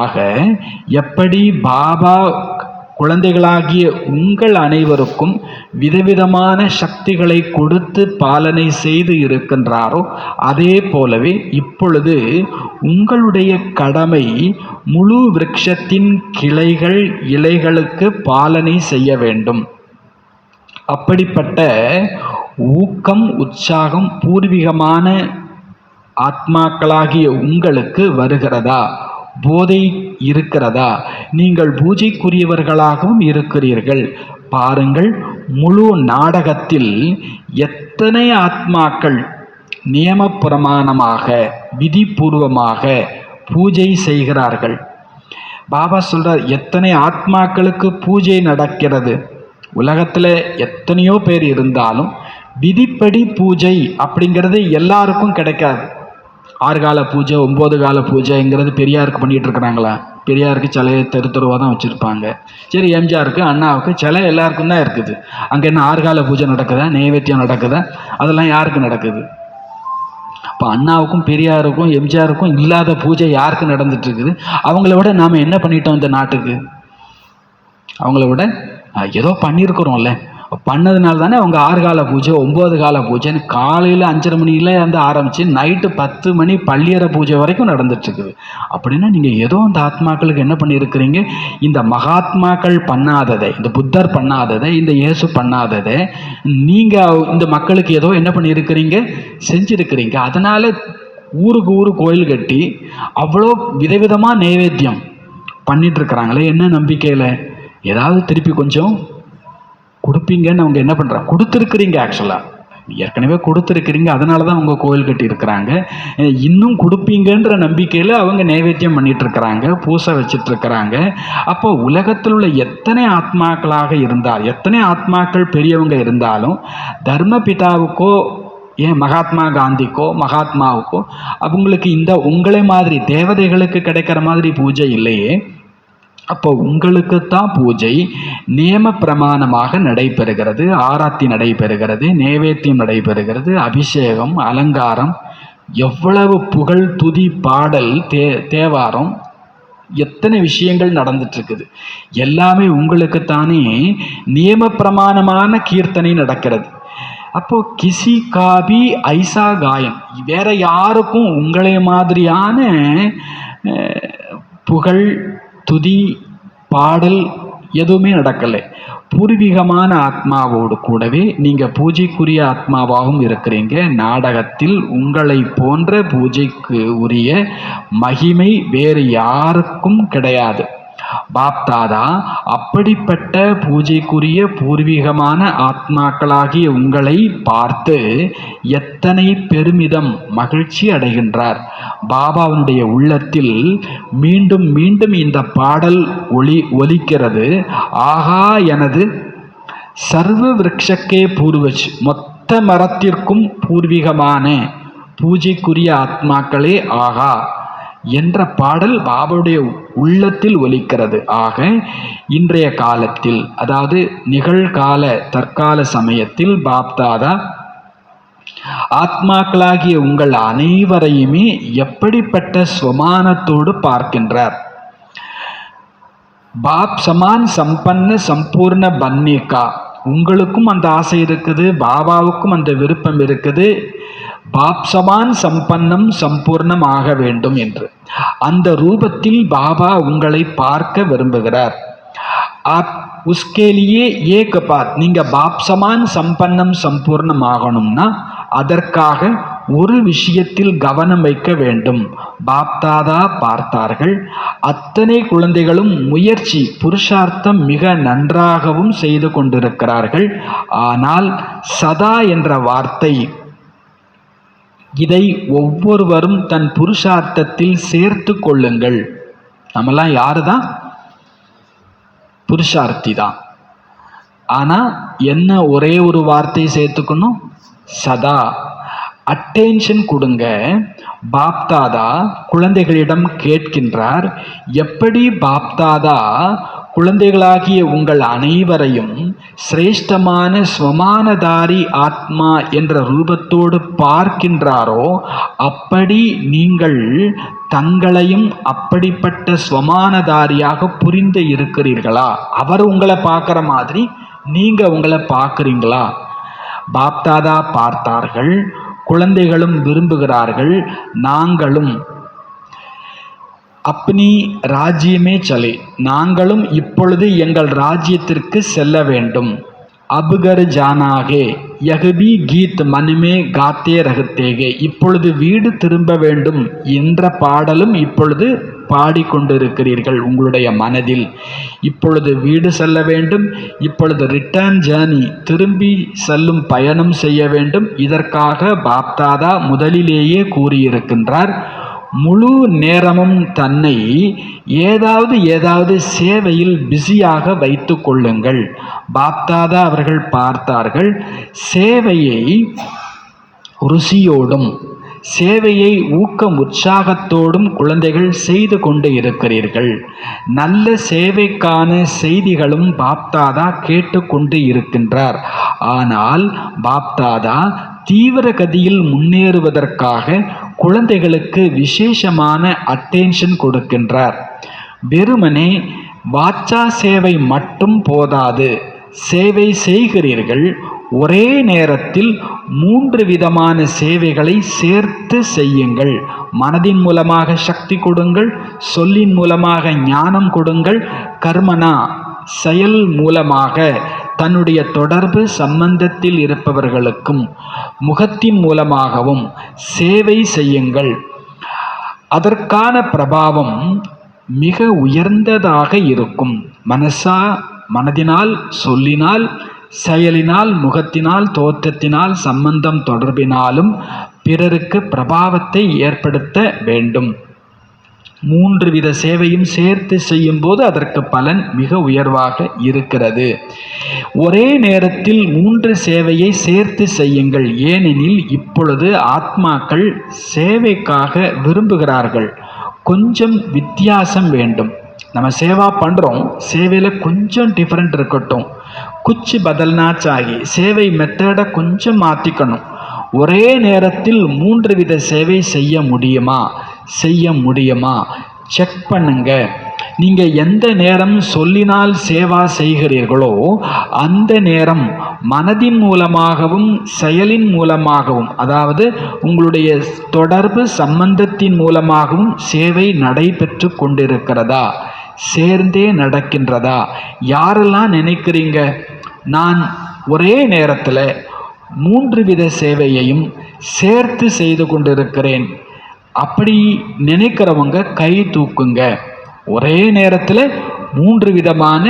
ஆக எப்படி பாபா குழந்தைகளாகிய உங்கள் அனைவருக்கும் விதவிதமான சக்திகளை கொடுத்து பாலனை செய்து இருக்கின்றாரோ அதே போலவே இப்பொழுது உங்களுடைய கடமை முழு விருட்சத்தின் கிளைகள், இலைகளுக்கு பாலனை செய்ய வேண்டும். அப்படிப்பட்ட ஊக்கம், உற்சாகம் பூர்வீகமான ஆத்மாக்களாகிய உங்களுக்கு வருகிறதா? போதை இருக்கிறதா? நீங்கள் பூஜைக்குரியவர்களாகவும் இருக்கிறீர்கள். பாருங்கள், முழு நாடகத்தில் எத்தனை ஆத்மாக்கள் நியமப்பிரமாணமாக, விதிபூர்வமாக பூஜை செய்கிறார்கள். பாபா சொல்றார், எத்தனை ஆத்மாக்களுக்கு பூஜை நடக்கிறது. உலகத்தில் எத்தனையோ பேர் இருந்தாலும் விதிப்படி பூஜை அப்படிங்கிறது எல்லாருக்கும் கிடைக்காது. 6 கால பூஜை, 9 கால பூஜைங்கிறது பெரியாருக்கு பண்ணிகிட்டு இருக்கிறாங்களா? பெரியாருக்கு சிலை தெருவாக தான் வச்சுருப்பாங்க. சரி, எம்ஜிஆருக்கு, அண்ணாவுக்கு சிலை எல்லாருக்கும் தான் இருக்குது. அங்கே என்ன 6 கால பூஜை நடக்குதா? நைவேத்தியம் நடக்குதா? அதெல்லாம் யாருக்கு நடக்குது? இப்போ அண்ணாவுக்கும் பெரியாருக்கும் எம்ஜிஆருக்கும் இல்லாத பூஜை யாருக்கு நடந்துட்டு இருக்குது? அவங்கள விட நாம் என்ன பண்ணிட்டோம் இந்த நாட்டுக்கு? அவங்கள விட ஏதோ பண்ணியிருக்கிறோம்ல. பண்ணதுனால தானே அவங்க 6 கால பூஜை, 9 கால பூஜைன்னு காலையில் 5:30 மணியில் வந்து ஆரம்பித்து நைட்டு 10 மணி பள்ளியற பூஜை வரைக்கும் நடந்துட்டுருக்குது. அப்படின்னா நீங்கள் ஏதோ அந்த ஆத்மாக்களுக்கு என்ன பண்ணியிருக்கிறீங்க? இந்த மகாத்மாக்கள் பண்ணாததை, இந்த புத்தர் பண்ணாததை, இந்த இயேசு பண்ணாததை நீங்கள் இந்த மக்களுக்கு ஏதோ என்ன பண்ணியிருக்கிறீங்க? செஞ்சுருக்கிறீங்க. அதனால் ஊருக்கு ஊர் கோயில் கட்டி அவ்வளோ விதவிதமாக நைவேத்தியம் பண்ணிகிட்ருக்குறாங்களே. என்ன நம்பிக்கையில்? ஏதாவது திருப்பி கொஞ்சம் கொடுப்பீங்கன்னு அவங்க என்ன பண்ணுறாங்க? கொடுத்துருக்குறீங்க. ஆக்சுவலாக ஏற்கனவே கொடுத்துருக்கிறீங்க, அதனால தான் அவங்க கோயில் கட்டியிருக்கிறாங்க. இன்னும் கொடுப்பீங்கன்ற நம்பிக்கையில் அவங்க நைவேத்தியம் பண்ணிட்டு இருக்கிறாங்க, பூசை வச்சிட்டு இருக்கிறாங்க. அப்போ உலகத்தில் உள்ள எத்தனை ஆத்மாக்களாக இருந்தால், எத்தனை ஆத்மாக்கள் பெரியவங்க இருந்தாலும் தர்ம பிதாவுக்கோ ஏன் மகாத்மா காந்திக்கோ மகாத்மாவுக்கோ அவங்களுக்கு இந்த உங்களை மாதிரி தேவதைகளுக்கு கிடைக்கிற மாதிரி பூஜை இல்லையே. அப்போ உங்களுக்குத்தான் பூஜை நியம பிரமாணமாக நடைபெறுகிறது, ஆராத்தி நடைபெறுகிறது, நைவேத்தியம் நடைபெறுகிறது, அபிஷேகம், அலங்காரம், எவ்வளவு புகழ், துதி, பாடல், தேவாரம், எத்தனை விஷயங்கள் நடந்துட்டு இருக்குது. எல்லாமே உங்களுக்குத்தானே நியம பிரமாணமான கீர்த்தனை நடக்கிறது. அப்போ கிசி காபி ஐசா காயம், வேற யாருக்கும் உங்களை மாதிரியான புகழ், துதி, பாடல் எதுவுமே நடக்கலை. பூர்வீகமான ஆத்மாவோடு கூடவே நீங்கள் பூஜைக்குரிய ஆத்மாவாகவும் இருக்கிறீங்க. நாடகத்தில் உங்களை போன்ற பூஜைக்கு உரிய மகிமை வேறு யாருக்கும் கிடையாது. பாப்தாதா அப்படிப்பட்ட பூஜைக்குரிய பூர்வீகமான ஆத்மாக்களாகிய உங்களை பார்த்து எத்தனை பெருமிதம், மகிழ்ச்சி அடைகின்றார். பாபாவினுடைய உள்ளத்தில் மீண்டும் மீண்டும் இந்த பாடல் ஒலிக்கிறது. ஆகா, எனது சர்வ விருட்சக்கே பூர்வஜ், மொத்த மரத்திற்கும் பூர்வீகமான பூஜைக்குரிய ஆத்மாக்களே ஆகா என்ற பாடல் பாபாவுடைய உள்ளத்தில் ஒலிக்கிறது. ஆக இன்றைய காலத்தில், அதாவது நிகழ்கால தற்கால சமயத்தில் பாப்தாதா ஆத்மாக்களாகிய உங்கள் அனைவரையுமே எப்படிப்பட்ட ஸ்வமானத்தோடு பார்க்கின்றார். பாப் சமான் சம்பன்ன சம்பூர்ண பன்னிகா, உங்களுக்கும் அந்த ஆசை இருக்குது, பாபாவுக்கும் அந்த விருப்பம் இருக்குது, பாப் சமான் சம்பன்னம் சம்பூர்ணம் ஆக வேண்டும் என்று. அந்த ரூபத்தில் பாபா உங்களை பார்க்க விரும்புகிறார். உஸ்கேலியே ஏக பாத், நீங்க பாப் சமான் சம்பன்னம் சம்பூர்ணம் ஆகணும்னா அதற்காக ஒரு விஷயத்தில் கவனம் வைக்க வேண்டும். பாப்தாதா பார்த்தார்கள், அத்தனை குழந்தைகளும் முயற்சி, புருஷார்த்தம் மிக நன்றாகவும் செய்து கொண்டிருக்கிறார்கள். ஆனால் சதா என்ற வார்த்தை, இதை ஒவ்வொருவரும் தன் புருஷார்த்தத்தில் சேர்த்து கொள்ளுங்கள். நம்மெல்லாம் யாரு தான்? புருஷார்த்தி தான். ஆனால் என்ன ஒரே ஒரு வார்த்தை சேர்த்துக்கணும், சதா. அட்டென்ஷன் கொடுங்க. பாப்தாதா குழந்தைகளிடம் கேட்கின்றார், எப்படி பாப்தாதா குழந்தைகளாகிய உங்கள் அனைவரையும் சிரேஷ்டமான ஸ்வமானதாரி ஆத்மா என்ற ரூபத்தோடு பார்க்கின்றாரோ அப்படி நீங்கள் தங்களையும் அப்படிப்பட்ட ஸ்வமானதாரியாக புரிந்து இருக்கிறீர்களா? அவர் உங்களை பார்க்குற மாதிரி நீங்க உங்களை பார்க்குறீங்களா? பாப்தாதா பார்த்தார்கள், குழந்தைகளும் விரும்புகிறார்கள், நாங்களும் அப்னி ராஜ்யமே சலே, நாங்களும் இப்பொழுது எங்கள் ராஜ்யத்திற்கு செல்ல வேண்டும். அபுகர் ஜானாகே யகுபி கீத் மனுமே காத்தே ரகத்தேகே, இப்பொழுது வீடு திரும்ப வேண்டும் என்ற பாடலும் இப்பொழுது பாடிக்கொண்டிருக்கிறீர்கள் உங்களுடைய மனதில். இப்பொழுது வீடு செல்ல வேண்டும், இப்பொழுது ரிட்டர்ன் ஜேர்னி, திரும்பி செல்லும் பயணம் செய்ய வேண்டும். இதற்காக பாப்தாதா முதலிலேயே கூறியிருக்கின்றார், முழு நேரமும் தன்னை ஏதாவது சேவையில் பிஸியாக வைத்து கொள்ளுங்கள். பாப்தாதா அவர்கள் பார்த்தார்கள், சேவையை ருசியோடும் சேவையை ஊக்கம் உற்சாகத்தோடும் குழந்தைகள் செய்து கொண்டு இருக்கிறீர்கள். நல்ல சேவைக்கான செய்திகளும் பாப்தாதா கேட்டுக்கொண்டு இருக்கின்றார். ஆனால் பாப்தாதா தீவிர கதியில் முன்னேறுவதற்காக குழந்தைகளுக்கு விசேஷமான அட்டென்ஷன் கொடுக்கின்றார். வெறுமனே வாச்சா சேவை மட்டும் போதாது, சேவை செய்கிறீர்கள், ஒரே நேரத்தில் 3 விதமான சேவைகளை சேர்த்து செய்யுங்கள். மனதின் மூலமாக சக்தி கொடுங்கள், சொல்லின் மூலமாக ஞானம் கொடுங்கள், கர்மனா செயல் மூலமாக தன்னுடைய தொடர்பு சம்பந்தத்தில் இருப்பவர்களுக்கும் முகத்தின் மூலமாகவும் சேவை செய்யுங்கள். அதற்கான பிரபாவம் மிக உயர்ந்ததாக இருக்கும். மனதினால், சொல்லினால், செயலினால், முகத்தினால், தோற்றத்தினால், சம்பந்தம் தொடர்பினாலும் பிறருக்கு பிரபாவத்தை ஏற்படுத்த வேண்டும். 3 வித சேவையும் சேர்த்து செய்யும் போது அதற்கு பலன் மிக உயர்வாக இருக்கிறது. ஒரே நேரத்தில் 3 சேவையை சேர்த்து செய்யுங்கள். ஏனெனில் இப்பொழுது ஆத்மாக்கள் சேவைக்காக விரும்புகிறார்கள். கொஞ்சம் வித்தியாசம் வேண்டும். நம்ம சேவா பண்ணுறோம், சேவையில் கொஞ்சம் டிஃப்ரெண்ட் இருக்கட்டும். குச் பதல்னா சாகி, சேவை மெத்தடை கொஞ்சம் மாற்றிக்கணும். ஒரே நேரத்தில் 3 வித சேவை செய்ய முடியுமா செக் பண்ணுங்க. நீங்கள் எந்த நேரம் சொல்லினால் சேவா செய்கிறீர்களோ அந்த நேரம் மனதின் மூலமாகவும் செயலின் மூலமாகவும், அதாவது உங்களுடைய தொடர்பு சம்பந்தத்தின் மூலமாகவும் சேவை நடைபெற்று கொண்டிருக்கிறதா, சேர்ந்தே நடக்கின்றதா? யாரெல்லாம் நினைக்கிறீங்க நான் ஒரே நேரத்தில் 3 வித சேவையையும் சேர்த்து செய்து கொண்டிருக்கிறேன், அப்படி நினைக்கிறவங்க கை தூக்குங்க. ஒரே நேரத்தில் 3 விதமான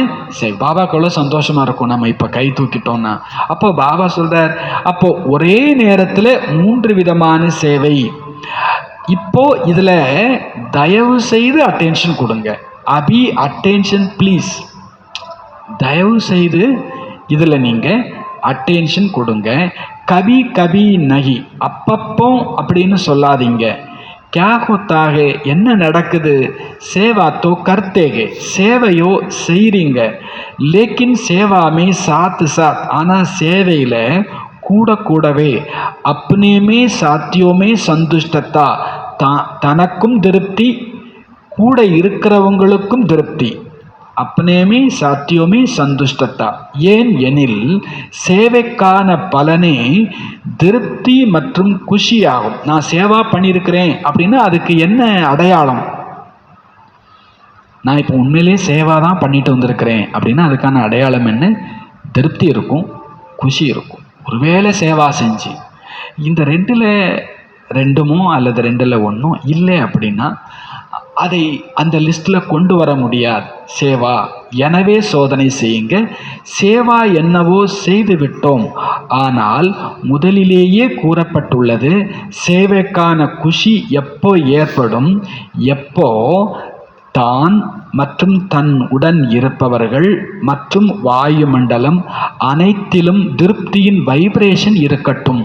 பாபாக்கு எவ்வளோ சந்தோஷமாக இருக்கும் நம்ம இப்போ கை தூக்கிட்டோம்னா. அப்போ பாபா சொல்கிறார், அப்போ ஒரே நேரத்தில் 3 விதமான சேவை. இப்போ இதில் தயவு செய்து அட்டென்ஷன் கொடுங்க. அபி அட்டென்ஷன் ப்ளீஸ். தயவு செய்து இதில் நீங்கள் அட்டென்ஷன் கொடுங்க. கபி கபி நகி, அப்பப்போ அப்படின்னு சொல்லாதீங்க. क्या होता है, என்ன நடக்குது? சேவா தோ கர்த்தேகே, சேவையோ செய்கிறீங்க. லேக்கின் சேவாமே சாத் சாத், ஆனால் சேவையில் கூடவே அப்னேமே சாத்தியோமே சந்துஷ்டத்தா, தனக்கும் திருப்தி, கூட இருக்கிறவங்களுக்கும் திருப்தி. அப்னேமே சாத்தியோமே சந்துஷ்டத்தா. ஏன் எனில் சேவைக்கான பலனே திருப்தி மற்றும் குஷியாகும். நான் சேவா பண்ணியிருக்கிறேன் அப்படின்னா அதுக்கு என்ன அடையாளம்? நான் இப்போ உண்மையிலேயே சேவா தான் பண்ணிட்டு வந்திருக்கிறேன் அப்படின்னா அதுக்கான அடையாளம் என்ன? திருப்தி இருக்கும், குஷி இருக்கும். ஒருவேளை சேவா செஞ்சு இந்த 2ல் 2மோ அல்லது 2ல் 1 இல்லை அப்படின்னா அதை அந்த லிஸ்ட்டில் கொண்டு வர முடியாது சேவா. எனவே சோதனை செய்யுங்க. சேவா என்னவோ செய்து விட்டோம், ஆனால் முதலிலேயே கூறப்பட்டுள்ளது சேவைக்கான குஷி எப்போ ஏற்படும்? எப்போ தான் மற்றும் தன் உடன் இருப்பவர்கள் மற்றும் வாயுமண்டலம் அனைத்திலும் திருப்தியின் வைப்ரேஷன் இருக்கட்டும்.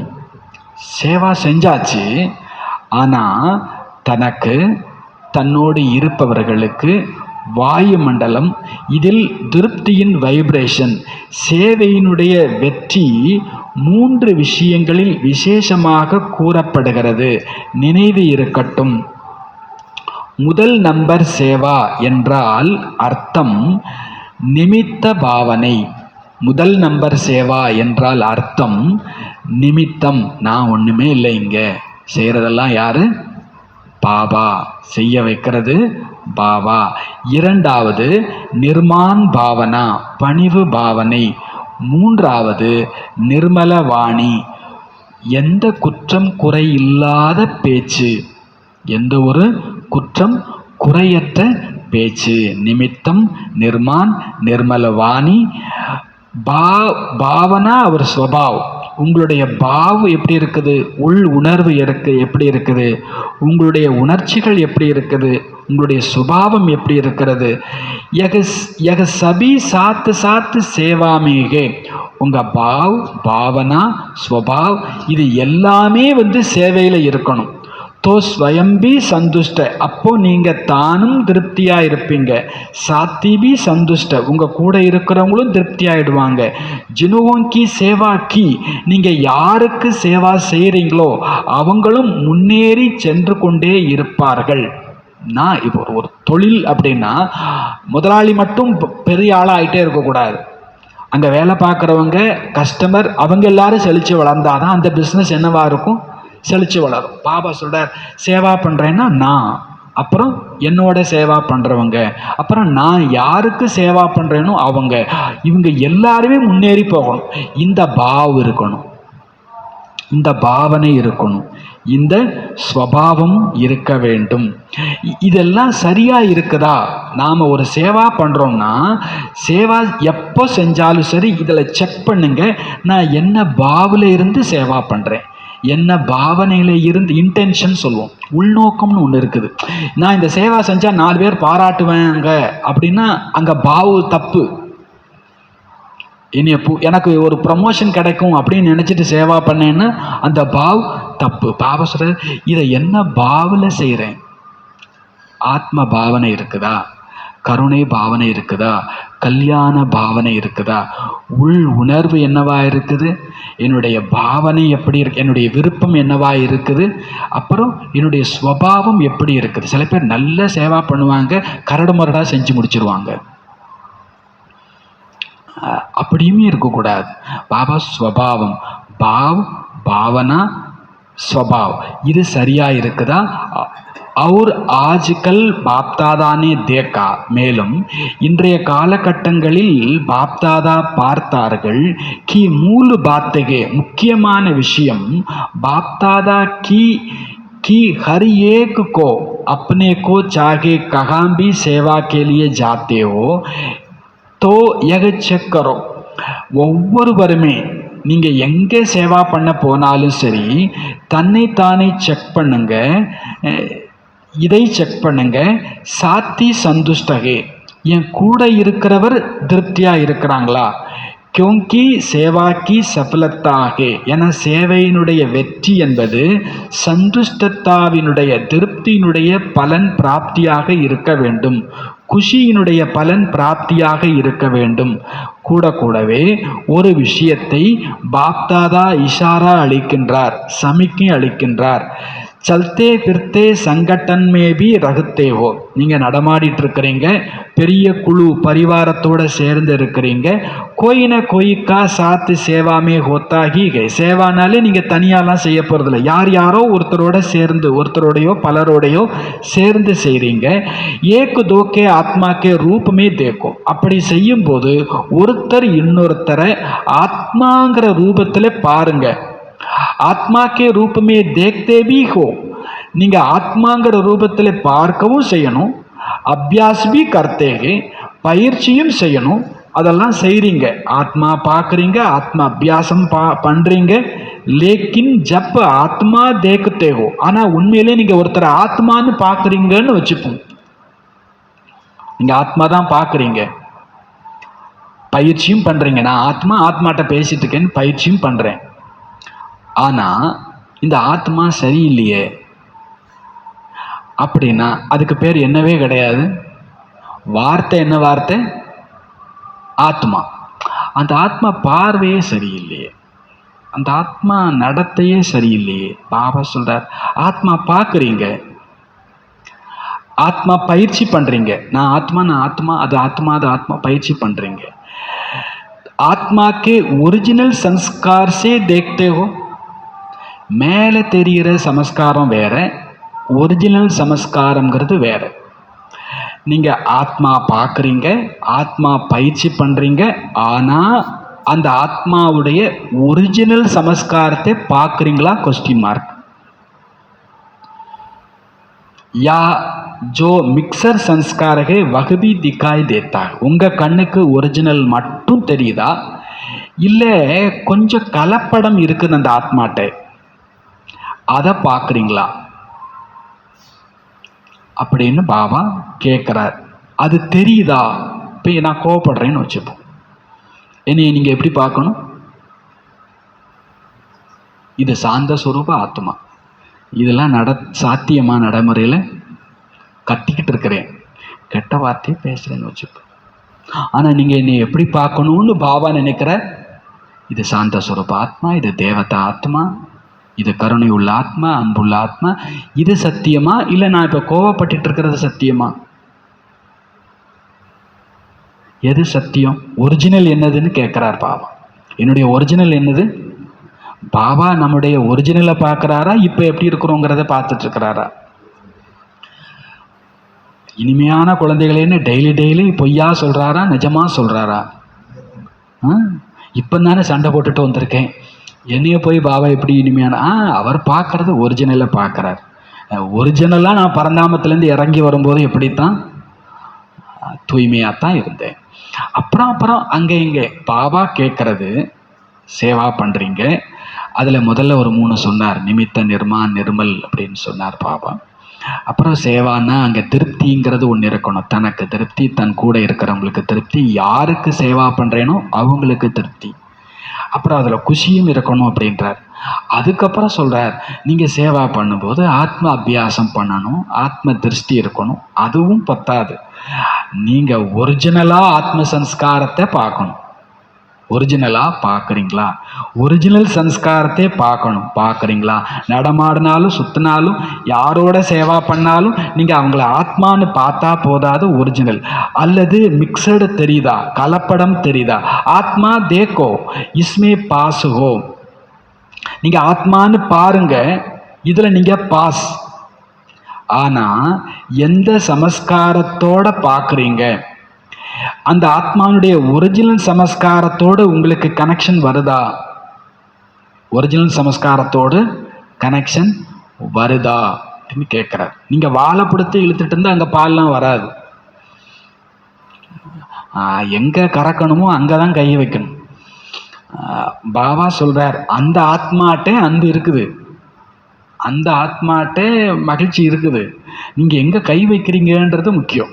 சேவா செஞ்சாச்சு, ஆனால் தனக்கு, தன்னோடு இருப்பவர்களுக்கு, வாயுமண்டலம் இதில் திருப்தியின் வைப்ரேஷன். சேவையினுடைய வெற்றி 3 விஷயங்களில் விசேஷமாக கூறப்படுகிறது. நினைவு இருக்கட்டும். முதல் நம்பர் சேவா என்றால் அர்த்தம் நிமித்த பாவனை. முதல் நம்பர் சேவா என்றால் அர்த்தம் நிமித்தம். நான் ஒன்றுமே இல்லை, இங்கே செய்கிறதெல்லாம் யாரு? பாபா. செய்ய வைக்கிறது பாபா. 2வது நிர்மான் பாவனா, பணிவு பாவனை. 3வது நிர்மல வாணி, எந்த குற்றம் குறை இல்லாத பேச்சு, எந்த ஒரு குற்றம் குறையற்ற பேச்சு. நிமித்தம், நிர்மான், நிர்மல வாணி. பாவனா அவர் ஸ்வபாவ். உங்களுடைய பாவ் எப்படி இருக்குது? உள் உணர்வு எப்படி இருக்குது? உங்களுடைய உணர்ச்சிகள் எப்படி இருக்குது? உங்களுடைய சுபாவம் எப்படி இருக்கிறது? யக சபி சாத்து சாத்து சேவாமேகே. உங்கள் பாவ், பாவனா, ஸ்வபாவ் இது எல்லாமே சேவையில் இருக்கணும். தோ ஸ்வயம்பி சந்துஷ்ட, அப்போ நீங்கள் தானும் திருப்தியாக இருப்பீங்க. சாத்திபி சந்துஷ்ட, உங்கள் கூட இருக்கிறவங்களும் திருப்தியாகிடுவாங்க. ஜினுவோங்கி சேவா கி, நீங்கள் யாருக்கு சேவா செய்கிறீங்களோ அவங்களும் முன்னேறி சென்று கொண்டே இருப்பார்கள். நான் இப்போ ஒரு தொழில் அப்படின்னா முதலாளி மட்டும் பெரிய ஆளாக ஆகிட்டே இருக்கக்கூடாது. அங்கே வேலை பார்க்குறவங்க, கஸ்டமர், அவங்க எல்லாரும் செழித்து வளர்ந்தாதான் அந்த பிஸ்னஸ் என்னவாக இருக்கும்? செழித்து வளரும். பாபா சொல்கிறார், சேவா பண்ணுறேன்னா நான், அப்புறம் என்னோட சேவா பண்ணுறவங்க, அப்புறம் நான் யாருக்கு சேவா பண்ணுறேனோ அவங்க, இவங்க எல்லாருமே முன்னேறி போகணும். இந்த பாவ் இருக்கணும், இந்த பாவனை இருக்கணும். இந்த ஸ்வபாவம் இருக்க வேண்டும். இதெல்லாம் சரியா இருக்குதா? நாம ஒரு சேவா பண்றோம்னா, சேவா எப்போ செஞ்சாலும் சரி இதில் செக் பண்ணுங்க. நான் என்ன பாவல இருந்து சேவா பண்றேன், என்ன பாவனையில இருந்து, இன்டென்ஷன் சொல்லுவோம், உள்நோக்கம்னு ஒன்று இருக்குது. நான் இந்த சேவா செஞ்சா 4 பேர் பாராட்டுவேங்க அப்படின்னா அங்க பாவு தப்பு. எனக்கு ஒரு ப்ரமோஷன் கிடைக்கும் அப்படின்னு நினைச்சிட்டு சேவா பண்ணேன்னா அந்த பாவ் தப்பு. பாவ சொல்ற இதை என்ன பாவல செய்கிறேன்? ஆத்ம பாவனை இருக்குதா? கருணை பாவனை இருக்குதா? கல்யாண பாவனை இருக்குதா? உள் உணர்வு என்னவா இருக்குது? என்னுடைய பாவனை எப்படி இருக்கு? என்னுடைய விருப்பம் என்னவா இருக்குது? அப்புறம் என்னுடைய ஸ்வபாவம் எப்படி இருக்குது? சில பேர் நல்ல சேவா பண்ணுவாங்க, கரடு முரடா செஞ்சு முடிச்சிருவாங்க. அப்படியுமே இருக்கக்கூடாது. பாபா ஸ்வபாவம், பாவ் பாவனா ஸ்வபாவ் இது சரியா இருக்குதா? और आजकल பாப்தாதானே தேக்கா. மேலும் இன்றைய காலகட்டங்களில் பாப்தாதா பார்த்தார்கள் கி மூல பாத்தகே, முக்கியமான விஷயம், பாப்தாதா की हर एक को अपने को चाहे कहाँ भी सेवा के लिए जाते हो तो यह चेक करो. ஒவ்வொருவருமே நீங்க எங்கே சேவா பண்ண போனாலும் சரி தன்னைத்தானே செக் பண்ணுங்க. இதை செக் பண்ணுங்க, சாத்தி சந்துஷ்டகே, என் கூட இருக்கிறவர் திருப்தியா இருக்கிறாங்களா? கியோங்கி சேவாக்கி சஃலத்தாகே, என சேவையினுடைய வெற்றி என்பது சந்துஷ்டத்தாவினுடைய திருப்தியினுடைய பலன் பிராப்தியாக இருக்க வேண்டும், குஷியினுடைய பலன் பிராப்தியாக இருக்க வேண்டும். கூடவே ஒரு விஷயத்தை பாப்தாதா இஷாரா அளிக்கின்றார், சமிக்கை அளிக்கின்றார். சல்தே பிர்தே சங்கட்டன் மேபி ரகுத்தேவோ, நீங்கள் நடமாடிட்டு இருக்கிறீங்க, பெரிய குழு பரிவாரத்தோட சேர்ந்து இருக்கிறீங்க, கோயின கோயிக்கா சாத்து சேவாமே ஹோத்தாகி கை. சேவானாலே நீங்கள் தனியாலாம் செய்ய போகிறதில்ல, யாரோ ஒருத்தரோட சேர்ந்து, ஒருத்தரோடையோ பலரோடையோ சேர்ந்து செய்கிறீங்க. ஏக்கு தோக்கே ஆத்மாக்கே ரூபமே தேக்கோ. அப்படி செய்யும் போது ஒருத்தர் இன்னொருத்தரை ஆத்மாங்கிற ரூபத்தில் பாருங்க. ஆத்மா கே ரூபமே தேக்தே பி ஹோ, நீங்க ஆத்மாங்கிற ரூபத்தில் பார்க்கவும் செய்யணும், அபியாஸ் பி கர்த்தேகே, பயிற்சியும் செய்யணும். அதெல்லாம் செய்றீங்க, ஆத்மா பார்க்குறீங்க, ஆத்மா அபியாசம் பண்றீங்க. லேக்கின் ஜப் ஆத்மா தேக்தே ஹோ, ஆனா உண்மையிலே நீங்க ஒருத்தர் ஆத்மான்னு பார்க்குறீங்கன்னு வச்சுப்போம். நீங்க ஆத்மா தான் பார்க்குறீங்க, பயிற்சியும் பண்றீங்க. நான் ஆத்மாட்ட பேசிட்டு இருக்கேன்னு பயிற்சியும் பண்றேன். ஆனா இந்த ஆத்மா சரியில்லையே அப்படின்னா அதுக்கு பேர் என்னவே கிடையாது. வார்த்தை என்ன வார்த்தை? ஆத்மா. அந்த ஆத்மா பார்வையே சரியில்லையே, அந்த ஆத்மா நடத்தையே சரியில்லையே. பாபா சொல்றார், ஆத்மா பார்க்குறீங்க, ஆத்மா பயிற்சி பண்றீங்க. நான் ஆத்மா, அது ஆத்மா பயிற்சி பண்றீங்க. ஆத்மா கே ஒரிஜினல் சம்ஸ்கார் சே தேக்தே ஹோ. மேலே தெரிகிற சமஸ்காரம் வேற, ஒரிஜினல் சமஸ்காரங்கிறது வேற. நீங்கள் ஆத்மா பார்க்குறீங்க, ஆத்மா பயிற்சி பண்ணுறீங்க, ஆனால் அந்த ஆத்மாவுடைய ஒரிஜினல் சமஸ்காரத்தை பார்க்குறீங்களா? Question mark. யா ஜோ மிக்சர் சன்ஸ்காரகே வகுபி திக்காய் தேத்தா. உங்கள் கண்ணுக்கு ஒரிஜினல் மட்டும் தெரியுதா, இல்லை கொஞ்சம் கலப்படம் இருக்குது அந்த ஆத்மாட்ட, அதை பார்க்குறீங்களா அப்படின்னு பாபா கேட்குறார். அது தெரியுதா? இப்போ நான் கோவப்படுறேன்னு வச்சுப்போம், என்னைய நீங்கள் எப்படி பார்க்கணும்? இது சாந்த ஸ்வரூப ஆத்மா. இதெல்லாம் சாத்தியமா? நடைமுறையில் கத்திக்கிட்டு இருக்கிறேன், கெட்ட வார்த்தையை பேசுகிறேன்னு வச்சுப்போம். ஆனால் நீங்கள் என்னை எப்படி பார்க்கணும்னு பாபா நினைக்கிற, இது சாந்த ஸ்வரூப ஆத்மா, இது தேவதா ஆத்மா, இது கருணை உள்ள ஆத்மா, அன்புள்ள ஆத்மா. இது சத்தியமா, இல்லை நான் இப்போ கோவப்பட்டு இருக்கிறது சத்தியமா? எது சத்தியம்? ஒரிஜினல் என்னதுன்னு கேட்குறார் பாபா. என்னுடைய ஒரிஜினல் என்னது? பாபா நம்முடைய ஒரிஜினலை பார்க்குறாரா, இப்போ எப்படி இருக்கிறோங்கிறத பார்த்துட்டு இருக்கிறாரா? இனிமையான குழந்தைகளேன்னு டெய்லி பொய்யா சொல்கிறாரா, நிஜமாக சொல்கிறாரா? இப்போ தானே சண்டை போட்டுட்டு வந்திருக்கேன், என்னைய போய் பாபா எப்படி இனிமையான அவர் பார்க்கறது ஒரிஜினலை பார்க்குறார். ஒரிஜினலாக நான் பரந்தாமத்திலேருந்து இறங்கி வரும்போது எப்படித்தான் தூய்மையாக தான் இருந்தேன். அப்புறம் அங்கே இங்கே பாபா கேட்கறது சேவா பண்ணுறீங்க. அதில் முதல்ல ஒரு 3 சொன்னார். நிமித்த, நிர்மான், நிர்மல் அப்படின்னு சொன்னார் பாபா. அப்புறம் சேவான்னா அங்கே திருப்திங்கிறது ஒன்று இருக்கணும். தனக்கு திருப்தி, தன் கூட இருக்கிறவங்களுக்கு திருப்தி, யாருக்கு சேவா பண்ணுறேனோ அவங்களுக்கு திருப்தி. அப்புறம் அதில் குஷியும் இருக்கணும் அப்படின்றார். அதுக்கப்புறம் சொல்கிறார், நீங்கள் சேவா பண்ணும்போது ஆத்ம அபியாசம் பண்ணணும், ஆத்ம திருஷ்டி இருக்கணும். அதுவும் பத்தாது, நீங்கள் ஒரிஜினலாக ஆத்ம சம்ஸ்காரத்தை பார்க்கணும். ஒரிஜினலாக பார்க்குறீங்களா? ஒரிஜினல் சம்ஸ்காரத்தை பார்க்குறீங்களா? நடமாடினாலும் சுற்றினாலும் யாரோட சேவா பண்ணாலும் நீங்கள் அவங்கள ஆத்மான்னு பார்த்தா போதாது ஒரிஜினல். அல்லது மிக்சடு தெரியுதா, கலப்படம் தெரியுதா? ஆத்மா தேக்கோ இஸ்மே பாஸ் ஹோ. நீங்கள் ஆத்மான்னு பாருங்க, இதில் நீங்கள் பாஸ். ஆனால் எந்த சமஸ்காரத்தோட பார்க்குறீங்க, அந்த ஆத்மானுடைய ஒரிஜினல் சமஸ்காரத்தோடு உங்களுக்கு கனெக்ஷன் வருதா? ஒரிஜினல் சமஸ்காரத்தோடு கனெக்ஷன் வருதா அப்படின்னு கேட்குறார். நீங்கள் வாழை பிடித்து இழுத்துட்டு இருந்தால் அங்கே பால்லாம் வராது. எங்கே கறக்கணுமோ அங்கே தான் கை வைக்கணும். பாபா சொல்கிறார், அந்த ஆத்மாட்டே அன்பு இருக்குது, அந்த ஆத்மாட்டே மகிழ்ச்சி இருக்குது. நீங்கள் எங்கே கை வைக்கிறீங்கன்றது முக்கியம்.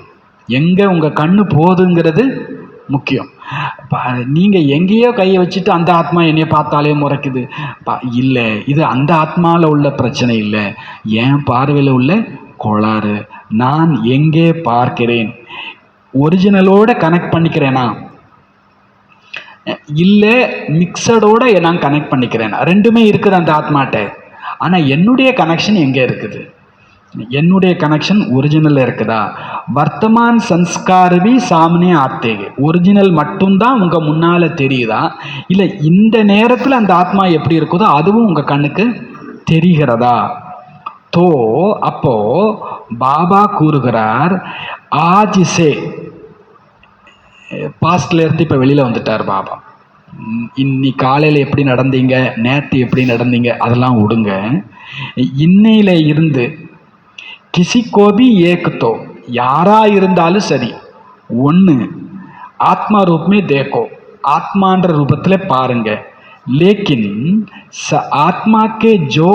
எங்கே உங்கள் கண்ணு போகுதுங்கிறது முக்கியம். நீங்கள் எங்கேயோ கையை வச்சுட்டு அந்த ஆத்மா என்னைய பார்த்தாலே முறைக்குது இல்லை, இது அந்த ஆத்மாவில் உள்ள பிரச்சனை இல்லை, என் பார்வையில் உள்ள கோளாறு. நான் எங்கே பார்க்கிறேன், ஒரிஜினலோட கனெக்ட் பண்ணிக்கிறேனா இல்லை மிக்சடோட நான் கனெக்ட் பண்ணிக்கிறேன்? ரெண்டுமே இருக்குது அந்த ஆத்மாட்ட. ஆனால் என்னுடைய கனெக்ஷன் எங்கே இருக்குது? என்னுடைய கனெக்ஷன் ஒரிஜினல் இருக்குதா? வர்த்தமான் சன்ஸ்காரவி சாமனே ஆத்தேங்க, ஒரிஜினல் மட்டும்தான் உங்கள் முன்னால் தெரியுதா? இல்லை இந்த நேரத்தில் அந்த ஆத்மா எப்படி இருக்குதோ அதுவும் உங்கள் கண்ணுக்கு தெரிகிறதா? தோ அப்போ பாபா கூறுகிறார், ஆஜிசே, பாஸ்ட்ல இருந்து இப்போ வெளியில் வந்துட்டார் பாபா. இன்னி காலையில் எப்படி நடந்தீங்க, நேற்று எப்படி நடந்தீங்க அதெல்லாம் விடுங்க. இன்னையில இருந்து கிசிக்கோபி ஏக்குத்தோ, யாரா இருந்தாலும் சரி, ஒன்று ஆத்மா ரூபமே தேக்கோ, ஆத்மான்ற ரூபத்தில் பாருங்க. லேக்கின் ஆத்மா கே ஜோ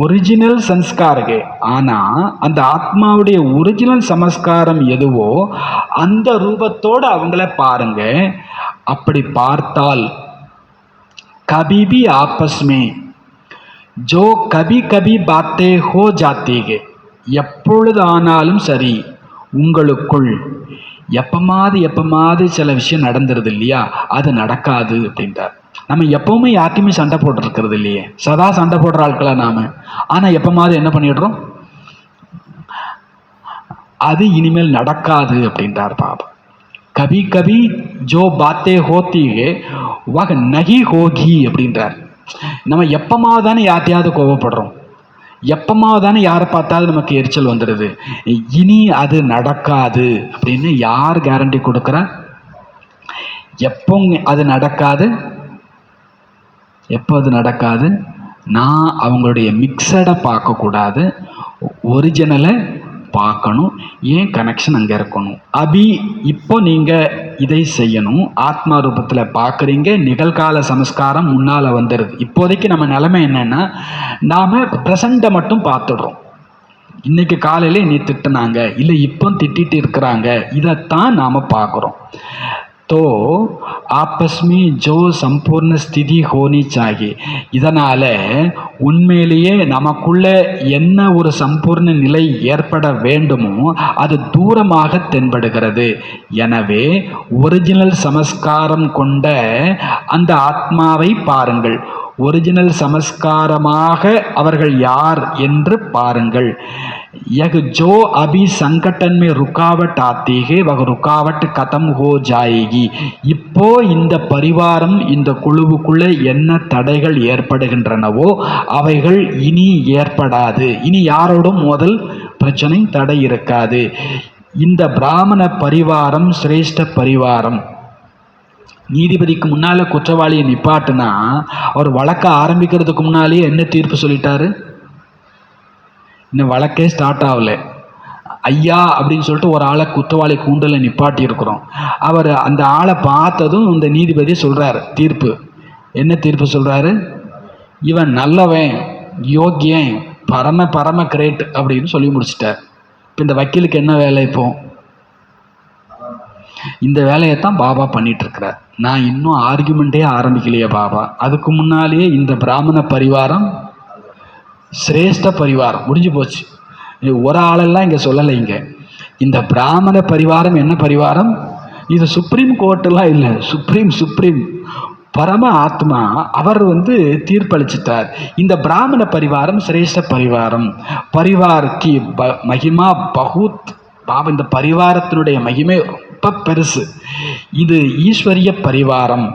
ஒரிஜினல் சம்ஸ்காரகே, ஆனால் அந்த ஆத்மாவுடைய ஒரிஜினல் சமஸ்காரம் எதுவோ அந்த ரூபத்தோடு அவங்கள பாருங்க. அப்படி பார்த்தால் கபிபி ஆப்பஸ்மே ஜோ கபி கபி பாத்தே ஹோ ஜாத்தீகே, எப்பொழுதானாலும் சரி உங்களுக்குள் எப்பமாவது சில விஷயம் நடந்துருது இல்லையா, அது நடக்காது அப்படின்றார். நம்ம எப்பவுமே யார்ட்டையுமே சண்டை போட்டுருக்கிறது இல்லையே, சதா சண்டை போடுற ஆட்களா நாம. ஆனால் எப்பமாவது என்ன பண்ணிடுறோம், அது இனிமேல் நடக்காது அப்படின்றார் பாபா. கபி கபி ஜோ பாத்தே ஹோத்தீகே வக நகி ஹோகி அப்படின்றார். நம்ம எப்பமாவது தானே யார்ட்டையாவது கோவப்படுறோம், எப்பமாவது தானே யாரை பார்த்தாலும் நமக்கு எரிச்சல் வந்துடுது. இனி அது நடக்காது அப்படின்னு யார் கேரண்டி கொடுக்குறா? எப்போ அது நடக்காது? எப்போ அது நடக்காது? நான் அவங்களுடைய மிக்சடை பார்க்கக்கூடாது, ஒரிஜினலை பார்க்கணும். ஏன் கனெக்ஷன் அங்கே இருக்கணும். இப்போ நீங்கள் இதை செய்யணும். ஆத்மா ரூபத்தில் பார்க்குறீங்க, நிகழ்கால சமஸ்காரம் முன்னால் வந்துடுது. இப்போதைக்கு நம்ம நிலைமை என்னென்னா, நாம் ப்ரெசண்ட்டை மட்டும் பார்த்துடுறோம். இன்றைக்கி காலையில் நீ திட்டுனாங்க, இல்லை இப்போ திட்டிட்டு இருக்கிறாங்க, இதைத்தான் நாம் பார்க்குறோம். तो आपस में जो संपूर्ण स्थिति होनी चाहिए. இதனால் உண்மையிலேயே நமக்குள்ள என்ன ஒரு சம்பூர்ண நிலை ஏற்பட வேண்டுமோ அது தூரமாக தென்படுகிறது. எனவே ஒரிஜினல் சமஸ்காரம் கொண்ட அந்த ஆத்மாவை பாருங்கள். ஒரிஜினல் சமஸ்காரமாக அவர்கள் யார் என்று பாருங்கள். यह जो अभी संगठन में रुकावट आती है वह रुकावट खत्म हो जाएगी. இப்போ இந்த பரிவாரம் இந்த குழுவுக்குள்ள என்ன தடைகள் ஏற்படுகின்றனவோ அவைகள் இனி ஏற்படாது. இனி யாரோடும் முதல் பிரச்சனை தடை இருக்காது. இந்த பிராமண பரிவாரம் சிரேஷ்ட பரிவாரம், நீதிபதிக்கு முன்னால குற்றவாளியை நிப்பாட்டுனா அவர் வழக்க ஆரம்பிக்கிறதுக்கு முன்னாலேயே என்ன தீர்ப்பு சொல்லிட்டாரு? இன்னும் வழக்கே ஸ்டார்ட் ஆகல. ஐயா அப்படின்னு சொல்லிட்டு ஒரு ஆளை குற்றவாளி கூண்டல நிப்பாட்டி இருக்கிறோம். அவர் அந்த ஆளை பார்த்ததும் இந்த நீதிபதி சொல்றாரு தீர்ப்பு. என்ன தீர்ப்பு சொல்றாரு? இவன் நல்லவன், யோக்கியன், பரம கிரேட் அப்படின்னு சொல்லி முடிச்சிட்டார். இப்போ இந்த வக்கீலுக்கு என்ன வேலை? இப்போ இந்த வேலையைத்தான் பாபா பண்ணிட்டு இருக்கிறார். நான் இன்னும் ஆர்குமெண்ட்டே ஆரம்பிக்கலையே பாபா, அதுக்கு முன்னாலேயே இந்த பிராமண பரிவாரம் சிரேஷ்ட பரிவாரம் முடிஞ்சு போச்சு. ஒரு ஆளெல்லாம் இங்கே சொல்லலை. இங்கே இந்த பிராமண பரிவாரம் என்ன பரிவாரம்? இது சுப்ரீம் கோர்ட்டெல்லாம் இல்லை, சுப்ரீம் பரம ஆத்மா அவர் தீர்ப்பளிச்சிட்டார். இந்த பிராமண பரிவாரம் சிரேஷ்ட பரிவாரம். பரிவார்க்கு மகிமா பகுத். பாபா இந்த பரிவாரத்தினுடைய மகிமை ரொம்ப பெருசு. இது ஈஸ்வரிய பரிவாரம்.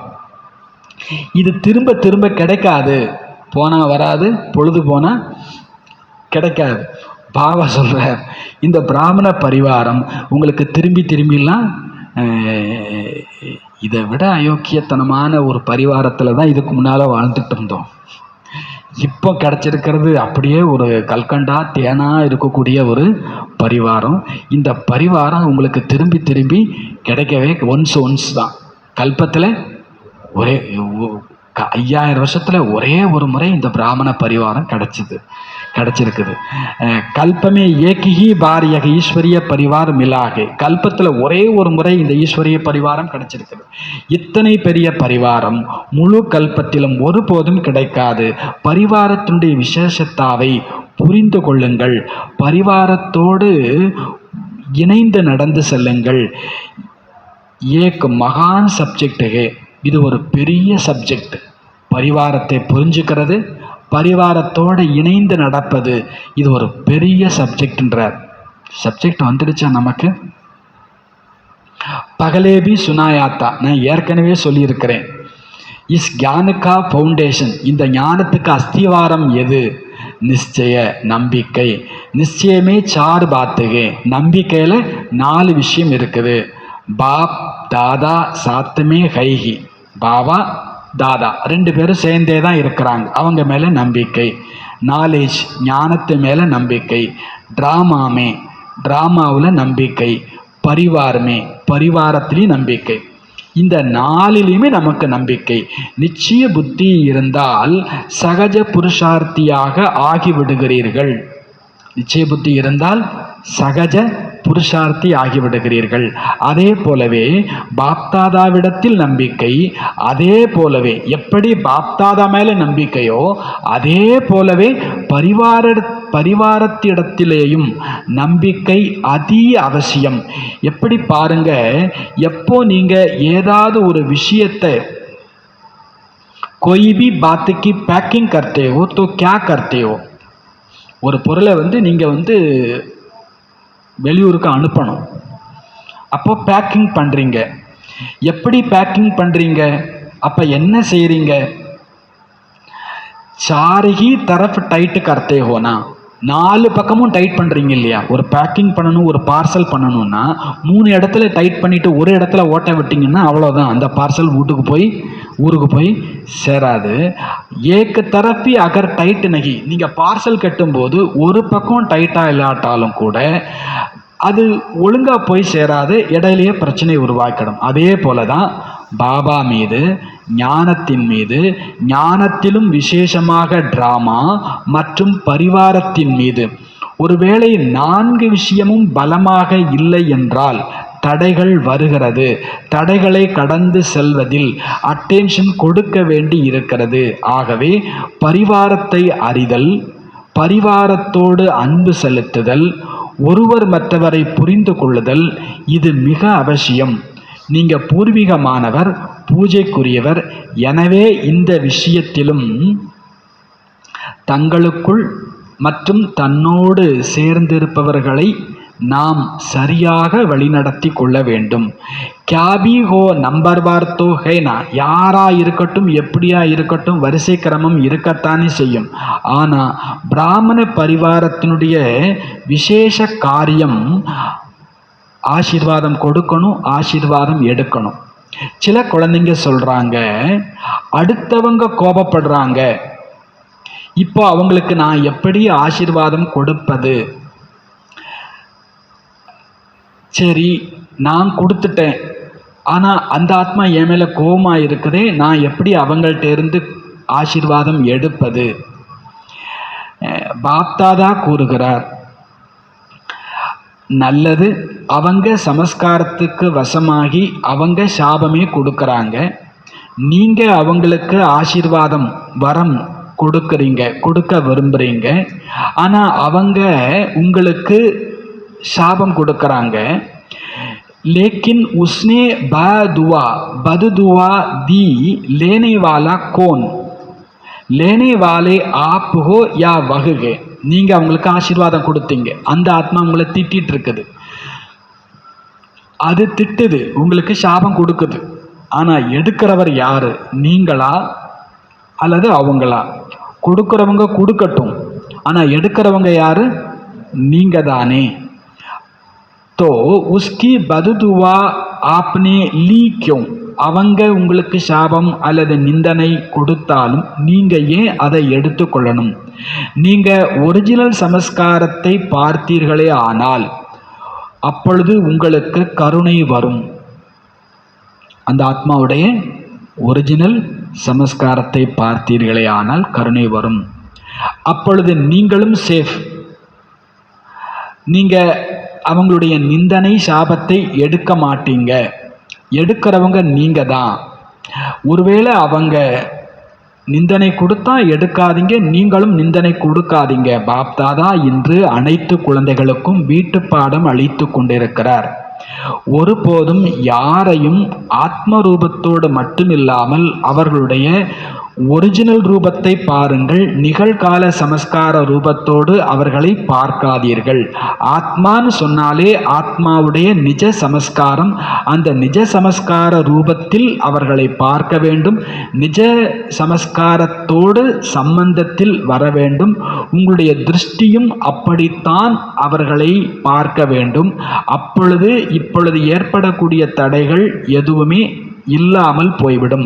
இது திரும்ப திரும்ப கிடைக்காது. போனா வராது, பொழுது போனா கிடைக்காது. பாபா சொல்றார், இந்த பிராமண பரிவாரம் உங்களுக்கு திரும்பிலாம் இதை விட அயோக்கியத்தனமான ஒரு பரிவாரத்தில் தான் இதுக்கு முன்னால் வாழ்ந்துட்டு இருந்தோம். இப்போ கிடச்சிருக்கிறது அப்படியே ஒரு கல்கண்டா தேனா இருக்கக்கூடிய ஒரு பரிவாரம். இந்த பரிவாரம் உங்களுக்கு திரும்பி கிடைக்கவே ஒன்ஸ் தான். கல்பத்தில் ஒரே 5000 வருஷத்தில் ஒரே ஒரு முறை இந்த பிராமண பரிவாரம் கிடச்சிருக்குது. கல்பமே ஏகிஹி பாரியக ஈஸ்வரிய பரிவார் மிலாகே. கல்பத்தில் ஒரே ஒரு முறை இந்த ஈஸ்வரிய பரிவாரம் கிடைச்சிருக்குது. இத்தனை பெரிய பரிவாரம் முழு கல்பத்திலும் ஒருபோதும் கிடைக்காது. பரிவாரத்தினுடைய விசேஷத்தாவை புரிந்து கொள்ளுங்கள். பரிவாரத்தோடு இணைந்து நடந்து செல்லுங்கள். ஏக் மகான் சப்ஜெக்டுகே. இது ஒரு பெரிய சப்ஜெக்ட். பரிவாரத்தை புரிஞ்சுக்கிறது, பரிவாரத்தோடு இணைந்து நடப்பது, இது ஒரு பெரிய சப்ஜெக்ட்ன்றார். சப்ஜெக்ட் வந்துடுச்சா நமக்கு? பகலேபி சுனாயாத்தா. நான் ஏற்கனவே சொல்லியிருக்கிறேன். இஸ் ஞானுக்கா ஃபவுண்டேஷன். இந்த ஞானத்துக்கு அஸ்திவாரம் எது? நிச்சய, நம்பிக்கை. நிச்சயமே 4 பாத்துகே. நம்பிக்கையில் 4 விஷயம் இருக்குது. பாப் தாதா சாத்துமே கைகி. பாபா தாதா 2 பேரும் சேர்ந்தே தான் இருக்கிறாங்க. அவங்க மேலே நம்பிக்கை. நாலேஜ், ஞானத்து மேலே நம்பிக்கை. ட்ராமாவில் நம்பிக்கை. பரிவாரத்திலையும் நம்பிக்கை. இந்த 4லையுமே நமக்கு நம்பிக்கை. நிச்சய புத்தி இருந்தால் சகஜ புருஷார்த்தியாக ஆகிவிடுகிறீர்கள். நிச்சய புத்தி இருந்தால் சகஜ புருஷார்த்தி ஆகிவிடுகிறீர்கள். அதே போலவே பாப்தாதாவிடத்தில் நம்பிக்கை. அதே போலவே எப்படி பாப்தாதா மேலே நம்பிக்கையோ அதே போலவே பரிவாரத்திடத்திலேயும் நம்பிக்கை அதி அவசியம். எப்படி பாருங்க, எப்போ நீங்க ஏதாவது ஒரு விஷயத்தை कोई भी बात की पैकिंग करते हो तो क्या करते हो? ஒரு பொருளை நீங்கள் வெளியூருக்கு அனுப்பணும். அப்போ பேக்கிங் பண்ணுறீங்க. எப்படி பேக்கிங் பண்ணுறீங்க? அப்போ என்ன செய்கிறீங்க? 4 ही तरफ டைட் करते हो ना. 4 பக்கமும் டைட் பண்ணுறீங்க இல்லையா? ஒரு பேக்கிங் பண்ணணும், ஒரு பார்சல் பண்ணணும்னா 3 இடத்துல டைட் பண்ணிவிட்டு ஒரு இடத்துல ஓட்ட விட்டிங்கன்னா அவ்வளோதான், அந்த பார்சல் ஊருக்கு போய் சேராது. ஏக்க தரப்பி அகர் டைட் நகி. நீங்கள் பார்சல் கட்டும்போது ஒரு பக்கம் டைட்டாக இல்லாட்டாலும் கூட அது ஒழுங்காக போய் சேராது, இடையிலேயே பிரச்சனை உருவாக்கிடும். அதே போல தான் பாபா மீது, ஞானத்தின் மீது, ஞானத்திலும் விசேஷமாக டிராமா மற்றும் பரிவாரத்தின் மீது ஒருவேளை 4 விஷயமும் பலமாக இல்லை என்றால் தடைகள் வருகிறது. தடைகளை கடந்து செல்வதில் அட்டென்ஷன் கொடுக்க வேண்டி இருக்கிறது. ஆகவே பரிவாரத்தை அறிதல், பரிவாரத்தோடு அன்பு செலுத்துதல், ஒருவர் மற்றவரை புரிந்து கொள்ளுதல், இது மிக அவசியம். நீங்கள் பூர்வீகமானவர், பூஜைக்குரியவர். எனவே இந்த விஷயத்திலும் தங்களுக்குள் மற்றும் தன்னோடு சேர்ந்திருப்பவர்களை நாம் சரியாக வழிநடத்தி கொள்ள வேண்டும். கியாபி ஹோ நம்பர்வார் தோ ஹேனா. யாரா இருக்கட்டும், எப்படியா இருக்கட்டும், வரிசை கிரமம் இருக்கத்தானே செய்யும். ஆனால் பிராமண பரிவாரத்தினுடைய விசேஷ காரியம் ஆசீர்வாதம் கொடுக்கணும், ஆசீர்வாதம் எடுக்கணும். சில குழந்தைங்க சொல்றாங்க, அடுத்தவங்க கோபப்படுறாங்க, இப்போ அவங்களுக்கு நான் எப்படி ஆசீர்வாதம் கொடுப்பது? சரி, நான் கொடுத்துட்டேன், ஆனா அந்த ஆத்மா என் மேல கோபமா இருக்குதே, நான் எப்படி அவங்கள்ட்ட இருந்து ஆசீர்வாதம் எடுப்பது? பாப்தாதா கூறுகிறார், நல்லது, அவங்க சமஸ்காரத்துக்கு வசமாகி அவங்க சாபமே கொடுக்கறாங்க, நீங்க அவங்களுக்கு ஆசீர்வாதம் வரம் கொடுக்க விரும்புறீங்க, ஆனா அவங்க உங்களுக்கு சாபம் கொடுக்கறாங்க. लेकिन उसने बददुआ दी लेने वाला कौन? लेने वाले आप हो या वह है? நீங்க அவங்களுக்கு ஆசீர்வாதம் கொடுத்தீங்க, அந்த ஆத்மா உங்களை திட்டிட்டு இருக்குது, அது திட்டுது, உங்களுக்கு சாபம் கொடுக்குது, ஆனா எடுக்கிறவர் யாரு? நீங்களா அல்லது அவங்களா? கொடுக்கிறவங்க கொடுக்கட்டும், ஆனா எடுக்கிறவங்க யாரு? நீங்க தானே. तो उसकी बददुआ आपने ली क्यों? அவங்க உங்களுக்கு சாபம் அல்லது நிந்தனை கொடுத்தாலும் நீங்க ஏன் அதை எடுத்துக்கொள்ளணும்? நீங்க ஒரிஜினல் சமஸ்காரத்தை பார்த்தீர்களே ஆனால் அப்பொழுது உங்களுக்கு கருணை வரும். அந்த ஆத்மாவுடைய ஒரிஜினல் சமஸ்காரத்தை பார்த்தீர்களே ஆனால் கருணை வரும். அப்பொழுது நீங்களும் சேஃப். நீங்க அவங்களுடைய நிந்தனை சாபத்தை எடுக்க மாட்டீங்க, எடுக்கிறவங்க நீங்க தான். ஒருவேளை அவங்க நிந்தனை கொடுத்தா எடுக்காதீங்க, நீங்களும் நிந்தனை கொடுக்காதீங்க. பாப்தாதா இன்று அனைத்து குழந்தைகளுக்கும் வீட்டு பாடம் அளித்து கொண்டிருக்கிறார். ஒருபோதும் யாரையும் ஆத்ம ரூபத்தோடு மட்டுமில்லாமல் அவர்களுடைய ஒரிஜினல் ரூபத்தை பாருங்கள், நிகழ்கால சமஸ்கார ரூபத்தோடு அவர்களை பார்க்காதீர்கள். ஆத்மான்னு சொன்னாலே ஆத்மாவுடைய நிஜ சமஸ்காரம், அந்த நிஜ சமஸ்கார ரூபத்தில் அவர்களை பார்க்க வேண்டும், நிஜ சமஸ்காரத்தோடு சம்பந்தத்தில் வர வேண்டும். உங்களுடைய திருஷ்டியும் அப்படித்தான் அவர்களை பார்க்க வேண்டும். அப்பொழுது இப்பொழுது ஏற்படக்கூடிய தடைகள் எதுவுமே இல்லாமல் போய்விடும்.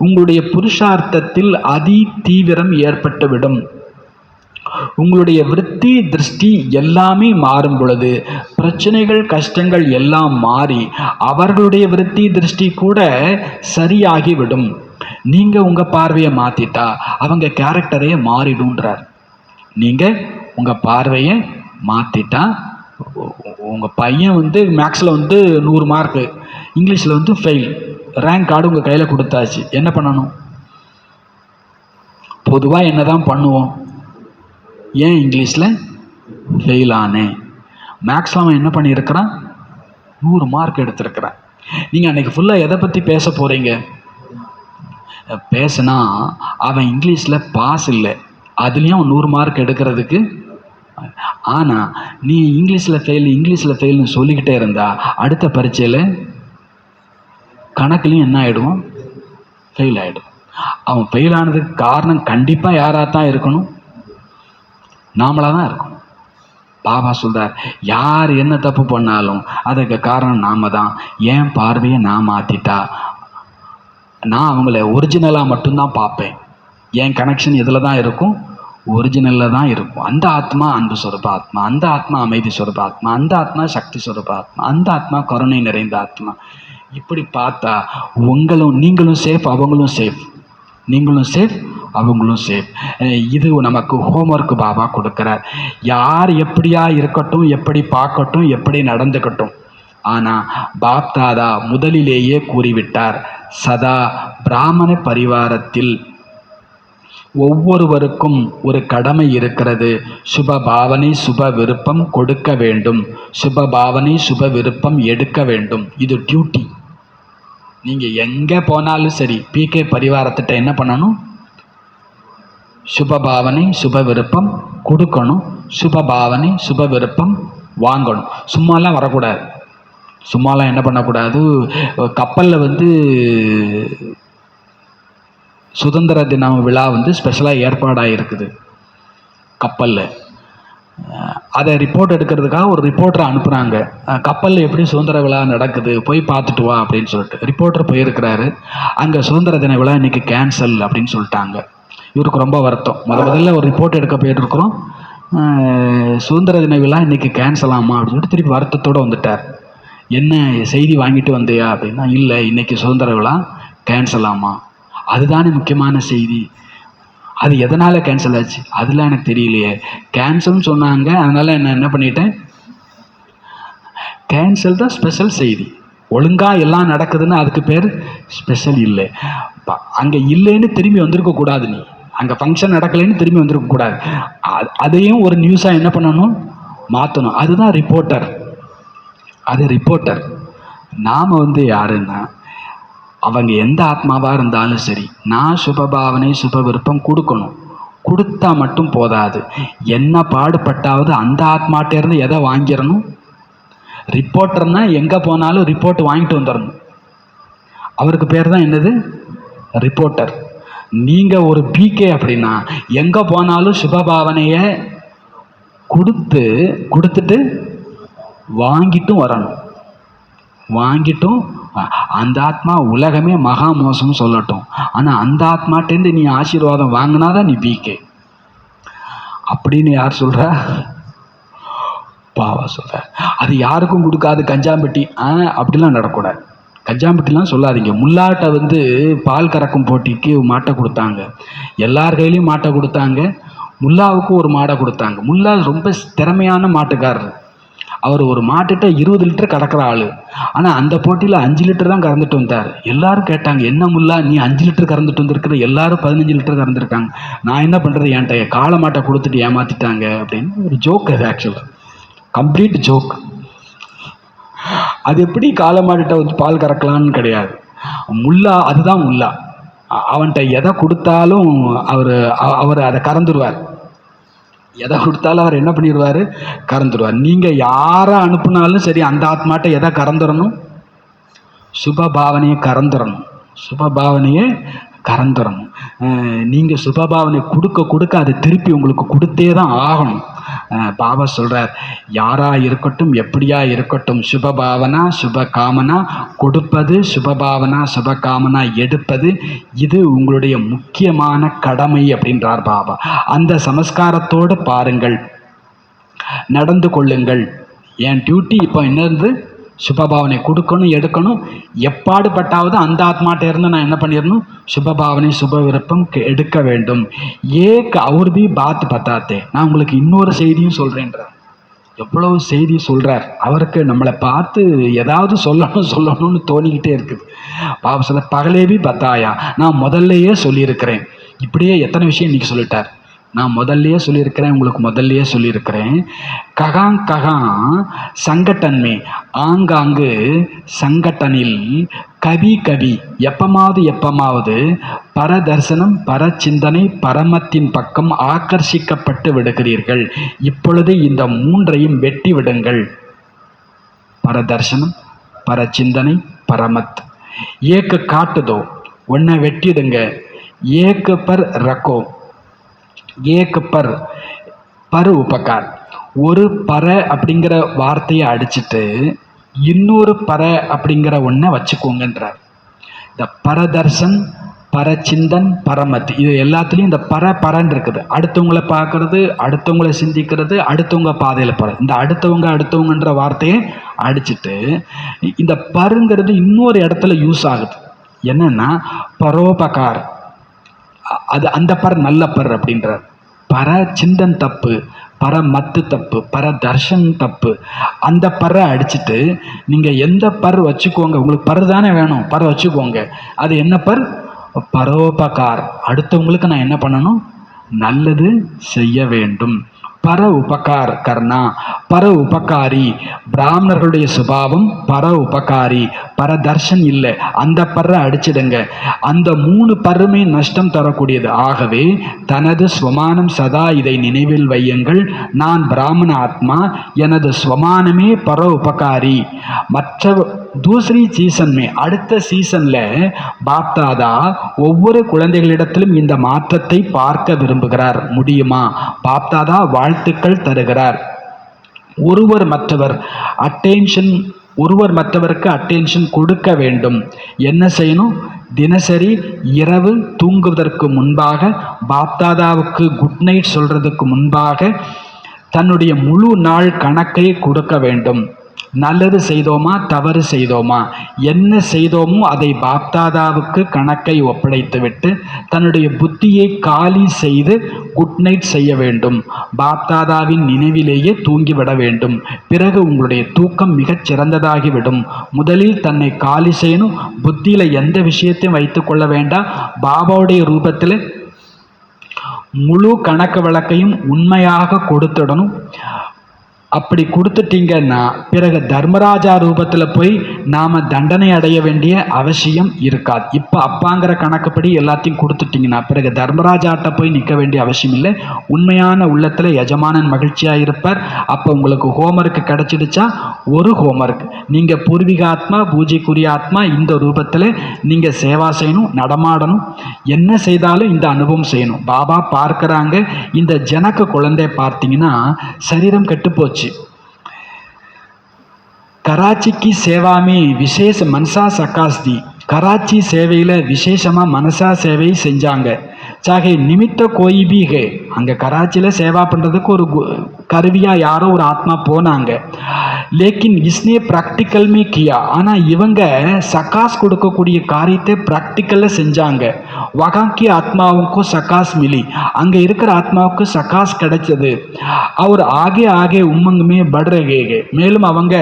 உங்களுடைய புருஷார்த்தத்தில் அதி தீவிரம் ஏற்பட்டுவிடும். உங்களுடைய விருத்தி திருஷ்டி எல்லாமே மாறும் பொழுது பிரச்சனைகள் கஷ்டங்கள் எல்லாம் மாறி அவர்களுடைய விருத்தி திருஷ்டி கூட சரியாகிவிடும். நீங்க உங்க பார்வையை மாத்திட்டா அவங்க கேரக்டரே மாறிடுன்றார். நீங்க உங்க பார்வையை மாத்திட்டா, உங்க பையன் மேக்ஸில் 100 மார்க்கு, இங்கிலீஷில் ஃபெயில், ரேங்க் கார்டு உங்கள் கையில் கொடுத்தாச்சு, என்ன பண்ணணும்? பொதுவாக என்ன தான் பண்ணுவோம்? ஏன் இங்கிலீஷில் ஃபெயில் ஆனேன்? மேக்ஸில் அவன் என்ன பண்ணியிருக்கிறான்? 100 மார்க் எடுத்திருக்கிறான். நீங்கள் அன்றைக்கி ஃபுல்லாக எதை பற்றி பேச போகிறீங்க? பேசுனா அவன் இங்கிலீஷில் பாஸ் இல்லை, அதுலேயும் 100 மார்க் எடுக்கிறதுக்கு. ஆனால் நீ இங்கிலீஷில் ஃபெயில்னு சொல்லிக்கிட்டே இருந்தா அடுத்த பரீட்சையில் கணக்குலையும் என்ன ஆகிடுவோம்? ஃபெயில் ஆகிடும். அவன் ஃபெயில் ஆனதுக்கு காரணம் கண்டிப்பாக யாராக தான் இருக்கணும்? நாமளாக தான் இருக்கணும். பாபா சொல்கிறார், யார் என்ன தப்பு பண்ணாலும் அதுக்கு காரணம் நாம தான். ஏன் பார்வையை நான் மாற்றிட்டா நான் அவங்கள ஒரிஜினலாக மட்டும்தான் பார்ப்பேன். என் கனெக்ஷன் இதில் தான் இருக்கும், ஒரிஜினலில் தான் இருக்கும். அந்த ஆத்மா அன்பு சொரூப ஆத்மா, அந்த ஆத்மா அமைதி சொரூப ஆத்மா, அந்த ஆத்மா சக்தி சொரூப ஆத்மா, அந்த ஆத்மா கருணை நிறைந்த ஆத்மா. இப்படி பார்த்தா நீங்களும் சேஃப், அவங்களும் சேஃப். நீங்களும் சேஃப், அவங்களும் சேஃப். இது நமக்கு ஹோம்ஒர்க் பாபா கொடுக்கிறார். யார் எப்படியா இருக்கட்டும், எப்படி பார்க்கட்டும், எப்படி நடந்துக்கட்டும், ஆனால் பாப்தாதா முதலிலேயே கூறிவிட்டார், சதா பிராமண பரிவாரத்தில் ஒவ்வொருவருக்கும் ஒரு கடமை இருக்கிறது. சுப பாவனை சுப விருப்பம் கொடுக்க வேண்டும், சுப பாவனை சுப விருப்பம் எடுக்க வேண்டும். இது டியூட்டி. நீங்கள் எங்கே போனாலும் சரி பிகே பரிவாரத்திட்ட என்ன பண்ணணும்? சுப பாவனை சுப விருப்பம் கொடுக்கணும், சுப பாவனை சுப விருப்பம் வாங்கணும். சும்மாலாம் வரக்கூடாது. சும்மாலாம் என்ன பண்ணக்கூடாது? கப்பலில் சுதந்திர தின விழா ஸ்பெஷலாக ஏற்பாடாக இருக்குது. கப்பலில் அதை ரிப்போர்ட் எடுக்கிறதுக்காக ஒரு ரிப்போர்ட்டரை அனுப்புகிறாங்க. கப்பலில் எப்படி சுதந்திர விழா நடக்குது போய் பார்த்துட்டு வா அப்படின்னு சொல்லிட்டு ரிப்போர்ட்டர் போயிருக்கிறாரு. அங்கே சுதந்திர தின விழா இன்றைக்கி கேன்சல் அப்படின்னு சொல்லிட்டாங்க. இவருக்கு ரொம்ப வருத்தம். முதல்ல ஒரு ரிப்போர்ட் எடுக்க போயிட்டுருக்குறோம், சுதந்திர தின விழா இன்றைக்கி கேன்சல் ஆமா அப்படின்னு சொல்லிட்டு திருப்பி வருத்தத்தோடு வந்துட்டார். என்ன செய்தி வாங்கிட்டு வந்தியா அப்படின்னா, இல்லை இன்னைக்கு சுதந்திர விழா கேன்சல் ஆமா. அதுதானே முக்கியமான செய்தி. அது எதனால் கேன்சல் ஆச்சு அதெல்லாம் எனக்கு தெரியலையே. கேன்சல்னு சொன்னாங்க, அதனால் நான் என்ன பண்ணிட்டேன், கேன்சல் தான் ஸ்பெஷல் செய்தி. ஒழுங்காக எல்லாம் நடக்குதுன்னு அதுக்கு பேர் ஸ்பெஷல் இல்லை. அங்கே இல்லைன்னு திரும்பி வந்திருக்கக்கூடாது. நீ அங்கே ஃபங்க்ஷன் நடக்கலைன்னு திரும்பி வந்திருக்கக்கூடாது. அதையும் ஒரு நியூஸாக என்ன பண்ணணும், மாற்றணும். அதுதான் ரிப்போர்ட்டர். அது ரிப்போர்ட்டர். நாம் யாருன்னா, அவங்க எந்த ஆத்மாவாக இருந்தாலும் சரி, நான் சுபபாவனை சுப விருப்பம் கொடுக்கணும். கொடுத்தா மட்டும் போதாது, என்ன பாடுபட்டாவது அந்த ஆத்மாட்டேருந்து எதை வாங்கிடணும். ரிப்போர்ட்டர்னா எங்கே போனாலும் ரிப்போர்ட் வாங்கிட்டு வந்துடணும். அவருக்கு பேர் தான் என்னது, ரிப்போர்ட்டர். நீங்கள் ஒரு பிகே அப்படின்னா எங்கே போனாலும் சுபபாவனையை கொடுத்துட்டு வாங்கிட்டும் வரணும். வாங்கிட்டும் அந்த ஆத்மா உலகமே மகா மோசம்னு சொல்லட்டும், ஆனால் அந்த ஆத்மாட்டேருந்து நீ ஆசீர்வாதம் வாங்கினாதான் நீ பிகே அப்படின்னு யார் சொல்கிறா, பாவா சொல்கிற. அது யாருக்கும் கொடுக்காது கஞ்சாம்பட்டி அப்படிலாம் நடக்கூடாது. கஞ்சாம்பட்டிலாம் சொல்லாதீங்க. முல்லாட்டை பால் கறக்கும் போட்டிக்கு மாட்டை கொடுத்தாங்க, எல்லார் கையிலையும் மாட்டை கொடுத்தாங்க. முல்லாவுக்கு ஒரு மாடை கொடுத்தாங்க. முல்லா ரொம்ப திறமையான மாட்டுக்காரர். அவர் ஒரு மாட்டுகிட்ட 20 லிட்டர் கறக்கிற ஆள். ஆனால் அந்த போட்டியில் 5 லிட்டர் தான் கறந்துட்டு வந்தார். எல்லாரும் கேட்டாங்க, என்ன முல்லா நீ 5 லிட்டர் கறந்துட்டு வந்திருக்கிற, எல்லாரும் 15 லிட்டர் கறந்துருக்காங்க, நான் என்ன பண்ணுறது, என்கிட்ட காளை மாட்டை கொடுத்துட்டு ஏமாற்றிட்டாங்க அப்படின்னு ஒரு ஜோக். அது ஆக்சுவலாக கம்ப்ளீட் ஜோக். அது எப்படி காளை மாட்டுகிட்ட பால் கறக்கலான்னு கிடையாது. முல்லா அதுதான் முல்லா. அவன்கிட்ட எதை கொடுத்தாலும் அவர் அதை கறந்துருவார். எதை கொடுத்தாலும் அவர் என்ன பண்ணிடுவார், கறந்துடுவார். நீங்கள் யாரை அனுப்புனாலும் சரி, அந்த ஆத்மாட்ட எதை கறந்துடணும், சுபபாவனையை கறந்துடணும். சுபபாவனையை கறந்துடணும். நீங்கள் சுபபாவனை கொடுக்க அது திருப்பி உங்களுக்கு கொடுத்தே தான் ஆகணும். பாபா சொல்கிறார், யாராக இருக்கட்டும் எப்படியா இருக்கட்டும், சுபபாவனா சுப காமனா கொடுப்பது, சுபபாவனா சுப காமனா எடுப்பது, இது உங்களுடைய முக்கியமான கடமை அப்படின்றார் பாபா. அந்த சமஸ்காரத்தோடு பாருங்கள், நடந்து கொள்ளுங்கள். என் டியூட்டி இப்போ என்னது, சுபபாவனை கொடுக்கணும், எடுக்கணும். எப்பாடுபட்டாவது அந்த ஆத்மாட்ட இருந்து நான் என்ன பண்ணிடணும், சுபபாவனை சுப விருப்பம் எடுக்க வேண்டும். ஏக் அவர் பி பாத் பத்தாத்தே. நான் உங்களுக்கு இன்னொரு செய்தியும் சொல்கிறேன்றார். எவ்வளவு செய்தி சொல்கிறார். அவருக்கு நம்மளை பார்த்து ஏதாவது சொல்லணும்னு தோணிக்கிட்டே இருக்குது. பாபா சொல்ல, பகலேபி பத்தாயா, நான் முதல்லையே சொல்லியிருக்கிறேன். இப்படியே எத்தனை விஷயம் இன்றைக்கி சொல்லிட்டார். நான் முதல்லையே சொல்லியிருக்கிறேன், உங்களுக்கு முதல்லையே சொல்லியிருக்கிறேன். ககாங் சங்கட்டன்மே, ஆங்காங்கு சங்கட்டனில் கவி எப்பமாவது பரதர்சனம் பரச்சிந்தனை பரமத்தின் பக்கம் ஆக்கர்ஷிக்கப்பட்டு விடுகிறீர்கள். இப்பொழுது இந்த 3ஐயும் வெட்டி விடுங்கள். பரதர்சனம் பரச்சிந்தனை பரமத். ஏக்கு காட்டுதோ, ஒன்றை வெட்டிடுங்க. ஏக்கு பர் ரக்கோ, ஏக் பர் உபகார். ஒரு பர அப்படிங்கிற வார்த்தையை அடிச்சுட்டு இன்னொரு பர அப்படிங்கிற ஒன்றை வச்சுக்கோங்கன்றார். இந்த பரதர்சன் பரச்சிந்தன் பரமத், இது எல்லாத்துலேயும் இந்த பரன்னு இருக்குது. அடுத்தவங்களை பார்க்கறது, அடுத்தவங்களை சிந்திக்கிறது, அடுத்தவங்க பாதையில் போகிறது. இந்த அடுத்தவங்கன்ற வார்த்தையை அடிச்சுட்டு இந்த பருங்கிறது இன்னொரு இடத்துல யூஸ் ஆகுது. என்னன்னா பரோபகார், அது அந்த பர் நல்ல பர் அப்படின்றார். பர சிந்தன் தப்பு, பர மத்து தப்பு, பர தர்ஷன் தப்பு. அந்த பர்ரை அடிச்சுட்டு நீங்கள் எந்த பர் வச்சுக்கோங்க, உங்களுக்கு பர் தானே வேணும், பர் வச்சுக்கோங்க. அது என்ன பர், பரோபகார். அடுத்தவங்களுக்கு நான் என்ன பண்ணணும், நல்லது செய்ய வேண்டும். பர உபகார் கர்ணா, பர உபகாரி. பிராமணர்களுடைய சுபாவம் பர உபகாரி, பரதர்ஷன் இல்லை. அந்த பர்ரை அடிச்சிடுங்க. அந்த 3 பருமே நஷ்டம் தரக்கூடியது. ஆகவே தனது ஸ்வமானம் சதா இதை நினைவில் வையுங்கள். நான் பிராமண ஆத்மா, எனது ஸ்வமானமே பர உபகாரி. மற்ற தூசரி சீசன்மே, அடுத்த சீசனில் பாப்தாதா ஒவ்வொரு குழந்தைகளிடத்திலும் இந்த மாற்றத்தை பார்க்க விரும்புகிறார். முடியுமா? பாப்தாதா வாழ்த்துக்கள் தருகிறார். ஒருவர் மற்றவருக்கு அட்டென்ஷன் கொடுக்க வேண்டும். என்ன செய்யணும்? தினசரி இரவு தூங்குவதற்கு முன்பாக, பாப்தாதாவுக்கு குட் நைட் சொல்றதுக்கு முன்பாக தன்னுடைய முழு நாள் கணக்கை கொடுக்க வேண்டும். நல்லது செய்தோமா, தவறு செய்தோமா, என்ன செய்தோமோ அதை பாப்தாதாவுக்கு கணக்கை ஒப்படைத்துவிட்டு தன்னுடைய புத்தியை காலி செய்து குட் நைட் செய்ய வேண்டும். பாப்தாதாவின் நினைவிலேயே தூங்கிவிட வேண்டும். பிறகு உங்களுடைய தூக்கம் மிகச் சிறந்ததாகிவிடும். முதலில் தன்னை காலி செய்யணும். புத்தியில் எந்த விஷயத்தையும் வைத்து கொள்ள வேண்டாம். பாபாவுடைய ரூபத்தில் முழு கணக்கு வழக்கையும் உண்மையாக கொடுத்துடணும். அப்படி கொடுத்துட்டீங்கன்னா பிறகு தர்மராஜா ரூபத்தில் போய் நாம் தண்டனை அடைய வேண்டிய அவசியம் இருக்காது. இப்போ அப்பாங்கிற கணக்குப்படி எல்லாத்தையும் கொடுத்துட்டிங்கன்னா பிறகு தர்மராஜாட்ட போய் நிற்க வேண்டிய அவசியம் இல்லை. உண்மையான உள்ளத்தில் எஜமானன் மகிழ்ச்சியாக இருப்பார். அப்போ உங்களுக்கு ஹோம்ஒர்க் கிடச்சிடுச்சா, ஒரு ஹோம்ஒர்க் நீங்கள் பூர்வீகாத்மா, பூஜைக்குரிய ஆத்மா இந்த ரூபத்தில் நீங்கள் சேவா செய்யணும், நடமாடணும். என்ன செய்தாலும் இந்த அனுபவம் செய்யணும். பாபா பார்க்குறாங்க. இந்த ஜனக்க குழந்தை பார்த்தீங்கன்னா சரீரம் கெட்டுப்போச்சு. कराची की सेवा में विशेष मनसा सकास दी. कराची சேவையில் விசேஷமாக மனசா சேவை செஞ்சாங்க. சாகே நிமித்த கோய் பி ஹே, அங்கே கராச்சியில் சேவா பண்ணுறதுக்கு ஒரு கருவியாக யாரோ ஒரு ஆத்மா போனாங்க. லேக்கின் இஸ்னே ப்ராக்டிக்கல் மே கியா, ஆனால் இவங்க சகாஸ் கொடுக்கக்கூடிய காரியத்தை ப்ராக்டிக்கலில் செஞ்சாங்க. வகாக்கி ஆத்மாவுக்கும் சகாஸ் மிலி, அங்கே இருக்கிற ஆத்மாவுக்கு சகாஸ் கிடைச்சது. அவர் ஆகே ஆகே உம்மங்குமே படுறகே, மேலும் அவங்க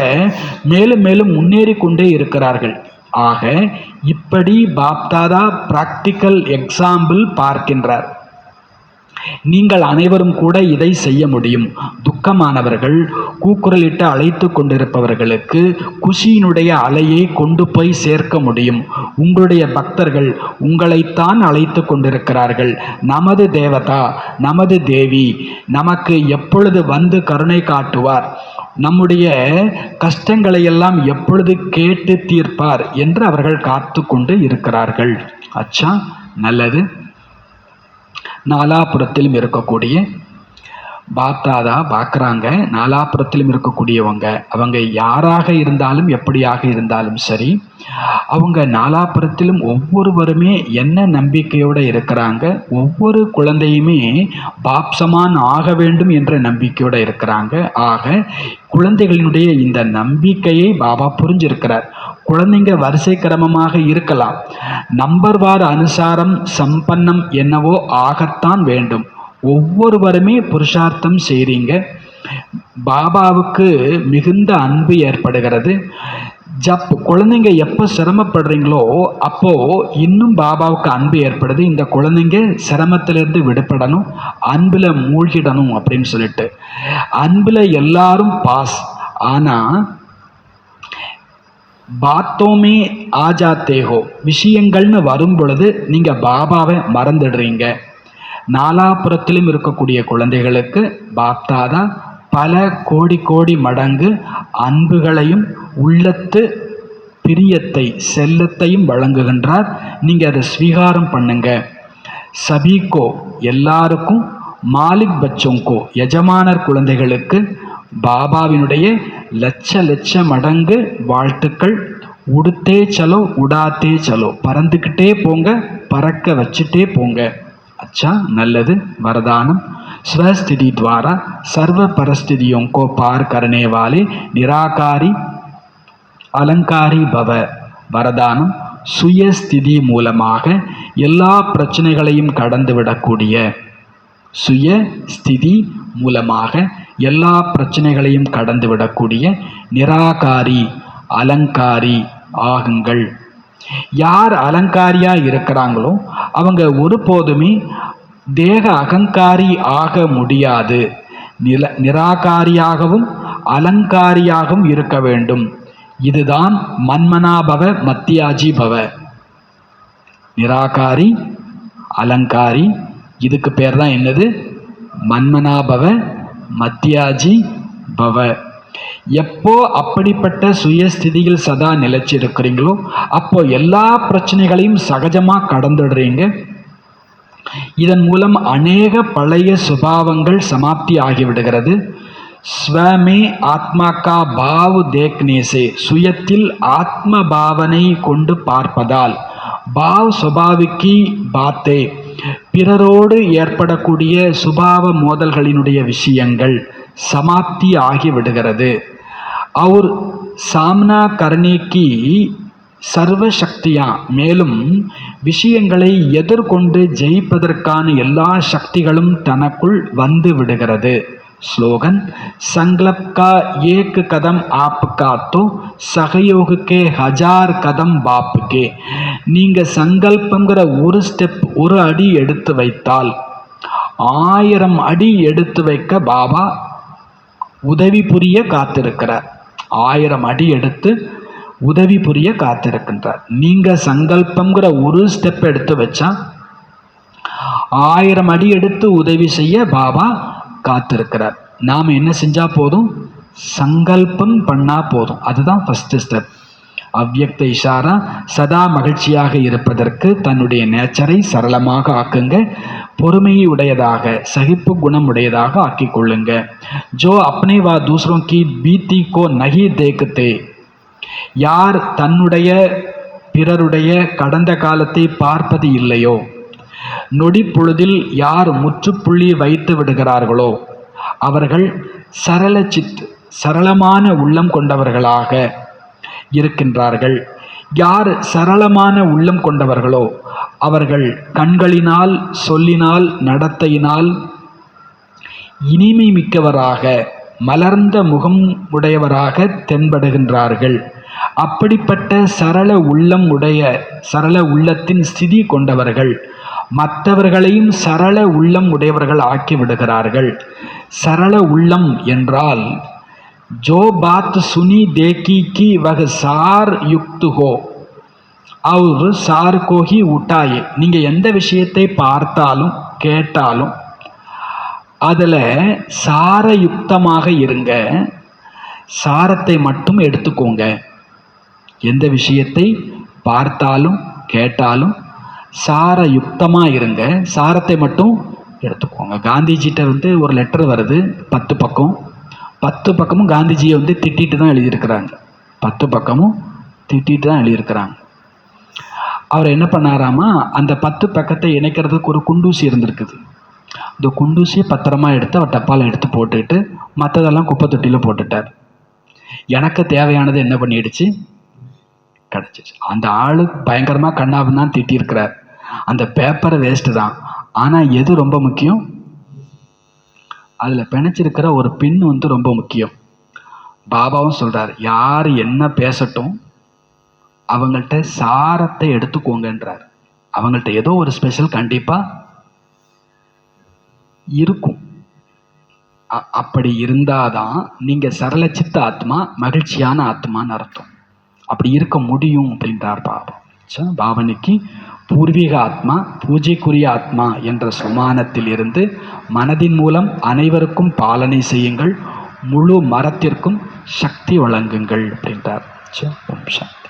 மேலும் மேலும் முன்னேறி கொண்டே இருக்கிறார்கள். ஆக இப்படி பாப்தாதா பிராக்டிக்கல் எக்ஸாம்பிள் பார்க்கின்றார். நீங்கள் அனைவரும் கூட இதை செய்ய முடியும். துக்கமானவர்கள், கூக்குரலிட்டு அழைத்து கொண்டிருப்பவர்களுக்கு குஷியினுடைய அலையை கொண்டு போய் சேர்க்க முடியும். உங்களுடைய பக்தர்கள் உங்களைத்தான் அழைத்து கொண்டிருக்கிறார்கள். நமது தேவதா, நமது தேவி நமக்கு எப்பொழுது வந்து கருணை காட்டுவார், நம்முடைய கஷ்டங்களை எல்லாம் எப்பொழுது கேட்டு தீர்ப்பார் என்று அவர்கள் காத்து கொண்டு இருக்கிறார்கள். அச்சா, நல்லது. நாலாபுரத்திலும் இருக்கக்கூடிய பாப்தாதா பார்க்குறாங்க. நாலாபுரத்திலும் இருக்கக்கூடியவங்க அவங்க யாராக இருந்தாலும் எப்படியாக இருந்தாலும் சரி, அவங்க நாலாபுரத்திலும் ஒவ்வொருவருமே என்ன நம்பிக்கையோடு இருக்கிறாங்க? ஒவ்வொரு குழந்தையுமே பாப்சமான் ஆக வேண்டும் என்ற நம்பிக்கையோடு இருக்கிறாங்க. ஆக குழந்தைகளினுடைய இந்த நம்பிக்கையை பாபா புரிஞ்சிருக்கிறார். குழந்தைங்க வரிசை கிரமமாக இருக்கலாம், நம்பர்வார் அனுசாரம் சம்பன்னம் என்னவோ ஆகத்தான் வேண்டும். ஒவ்வொருவருமே புருஷார்த்தம் செய்கிறீங்க. பாபாவுக்கு மிகுந்த அன்பு ஏற்படுகிறது. குழந்தைங்க எப்போ சிரமப்படுறீங்களோ அப்போது இன்னும் பாபாவுக்கு அன்பு ஏற்படுது. இந்த குழந்தைங்க சிரமத்திலிருந்து விடுபடணும், அன்பில் மூழ்கிடணும் அப்படின்னு சொல்லிட்டு. அன்பில் எல்லாரும் பாஸ். ஆனால் பாத்தோமே ஆஜாத்தேகோ, விஷயங்கள்னு வரும் பொழுது நீங்கள் பாபாவை மறந்துடுறீங்க. நாலாபுரத்திலும் இருக்கக்கூடிய குழந்தைகளுக்கு பாப்தாதா பல கோடி கோடி மடங்கு அன்புகளையும் உள்ளத்து பிரியத்தை செல்லத்தையும் வழங்குகின்றார். நீங்கள் அதை ஸ்வீகாரம் பண்ணுங்க. சபீக்கோ, எல்லாருக்கும், மாலிக் பச்சோங்கோ, எஜமானர் குழந்தைகளுக்கு பாபாவினுடைய லட்ச லட்ச மடங்கு வாழ்த்துக்கள். உடுத்தே சலோ உடாத்தே சலோ, பறந்துக்கிட்டே போங்க, பறக்க வச்சுட்டே போங்க. अच्छा, நல்லது. வரதானம். ஸ்வஸ்திதி द्वारा सर्व परिस्थितियों को पार करने वाले निराकारी அலங்காரி பவ. வரதானம். சுயஸ்திதி மூலமாக எல்லா பிரச்சனைகளையும் கடந்துவிடக்கூடிய, சுய ஸ்திதி மூலமாக எல்லா பிரச்சனைகளையும் கடந்துவிடக்கூடிய நிராகாரி அலங்காரி ஆகுங்கள். யார் அலங்காரியா இருக்கிறாங்களோ அவங்க ஒருபோதுமே தேக அகங்காரி ஆக முடியாது. நிராகாரியாகவும் அலங்காரியாகவும் இருக்க வேண்டும். இதுதான் மன்மனாபவ மத்தியாஜி பவ. நிராகாரி அலங்காரி, இதுக்கு பேர் தான் என்னது? மன்மனாபவ மத்தியாஜி பவ. எப்போ அப்படிப்பட்ட சுயஸ்திதியில் சதா நிலைச்சிருக்கிறீங்களோ அப்போ எல்லா பிரச்சனைகளையும் சகஜமாக கடந்துடுறீங்க. இதன் மூலம் அநேக பழைய சுபாவங்கள் சமாப்தி ஆகிவிடுகிறது. ஸ்வமே ஆத்மா கா பாவ் தேக்னே சே, சுயத்தில் ஆத்ம பாவனை கொண்டு பார்ப்பதால், பாவ் சுபாவிக்கி பாத்தே, பிறரோடு ஏற்படக்கூடிய சுபாவ மோதல்களினுடைய விஷயங்கள் சமாப்தி ஆகிவிடுகிறது. और सामना करने की சர்வ சக்தியா, மேலும் விஷயங்களை எதிர்கொண்டு ஜெயிப்பதற்கான எல்லா சக்திகளும் தனக்குள் வந்து விடுகிறது. ஸ்லோகன்: சங்கல்ப் கா ஏக் கதம் ஆப்கா தோ சகயோக கே ஹஜார் கதம் பாப்கே. நீங்க சங்கல்பங்கிற ஒரு ஸ்டெப், ஒரு அடி எடுத்து வைத்தால் 1000 அடி எடுத்து வைக்க பாபா உதவி புரிய காத்திருக்கிறார். 1000 அடி எடுத்து உதவி புரிய காத்திருக்கின்றார். நீங்க சங்கல்பங்கிற ஒரு ஸ்டெப் எடுத்து வச்சா 1000 அடி எடுத்து உதவி செய்ய பாபா காத்திருக்கிறார். நாம் என்ன செஞ்சா போதும்? சங்கல்பம் பண்ணா போதும். அதுதான் ஃபர்ஸ்ட் ஸ்டெப். அவ்யக்த இஷாரா: சதா மகிழ்ச்சியாக இருப்பதற்கு தன்னுடைய நேச்சரை சரளமாக ஆக்குங்க. பொறுமையை உடையதாக, சகிப்பு குணம் உடையதாக ஆக்கிக் கொள்ளுங்க. ஜோ அப்னே வா தூசரோ கி பீத்தி கோ நஹி தேக்கத்தே, யார் தன்னுடைய பிறருடைய கடந்த காலத்தை பார்ப்பது இல்லையோ, நொடி பொழுதில் யார் முற்றுப்புள்ளி வைத்து விடுகிறார்களோ, அவர்கள் சரளமான உள்ளம் கொண்டவர்களாக இருக்கின்றார்கள். யார் சரளமான உள்ளம் கொண்டவர்களோ அவர்கள் கண்களினால், சொல்லினால், நடத்தையினால் இனிமை மிக்கவராக, மலர்ந்த முகம் உடையவராக தென்படுகின்றார்கள். அப்படிப்பட்ட சரள உள்ளத்தின் ஸ்திதி கொண்டவர்கள் மற்றவர்களையும் சரள உள்ளம் உடையவர்கள் ஆக்கி விடுகிறார்கள். சரள உள்ளம் என்றால் जो बात सुनी देखी की वह सार युक्त हो और सार को ही उठाए. நீங்க எந்த விஷயத்தை பார்த்தாலும் கேட்டாலும் அதில் சாரயுக்தமாக இருங்க, சாரத்தை மட்டும் எடுத்துக்கோங்க. எந்த விஷயத்தை பார்த்தாலும் கேட்டாலும் சாரயுக்தமாக இருங்க, சாரத்தை மட்டும் எடுத்துக்கோங்க. காந்திஜிட்ட ஒரு லெட்டர் வருது, 10 பக்கம். 10 பக்கமும் காந்திஜியை திட்டிட்டு தான் எழுதியிருக்கிறாங்க. 10 பக்கமும் திட்டிட்டு தான் எழுதியிருக்கிறாங்க. அவர் என்ன பண்ணாராமா, அந்த 10 பக்கத்தை இணைக்கிறதுக்கு ஒரு குண்டூசி இருந்திருக்குது. இந்த குண்டூசியை பத்திரமா எடுத்து அவர் டப்பாவில் எடுத்து போட்டுக்கிட்டு மற்றதெல்லாம் குப்பை தொட்டியில் போட்டுட்டார். எனக்கு தேவையானது என்ன பண்ணிடுச்சு? கிடச்சிச்சு. அந்த ஆளு பயங்கரமாக கண்ணாபுன்னு தான் திட்டியிருக்கிறார். அந்த பேப்பரை வேஸ்ட்டு தான். ஆனால் எது ரொம்ப முக்கியம்? அதில் பிணைச்சிருக்கிற ஒரு பின் ரொம்ப முக்கியம். பாபாவும் சொல்கிறார், யார் என்ன பேசட்டும் அவங்கள்ட்ட சாரத்தை எடுத்துக்கோங்கன்றார். அவங்கள்ட்ட ஏதோ ஒரு ஸ்பெஷல் கண்டிப்பாக இருக்கும். அப்படி இருந்தாதான் நீங்கள் சரளச்சித்த ஆத்மா, மகிழ்ச்சியான ஆத்மான்னு அர்த்தம். அப்படி இருக்க முடியும் அப்படின்றார் பாபா. பாவனைக்கு பூர்வீக ஆத்மா, பூஜைக்குரிய ஆத்மா என்ற சுமானத்தில் இருந்து மனதின் மூலம் அனைவருக்கும் பாலனை செய்யுங்கள், முழு மரத்திற்கும் சக்தி வழங்குங்கள் அப்படின்றார். ஓம் சாந்தி.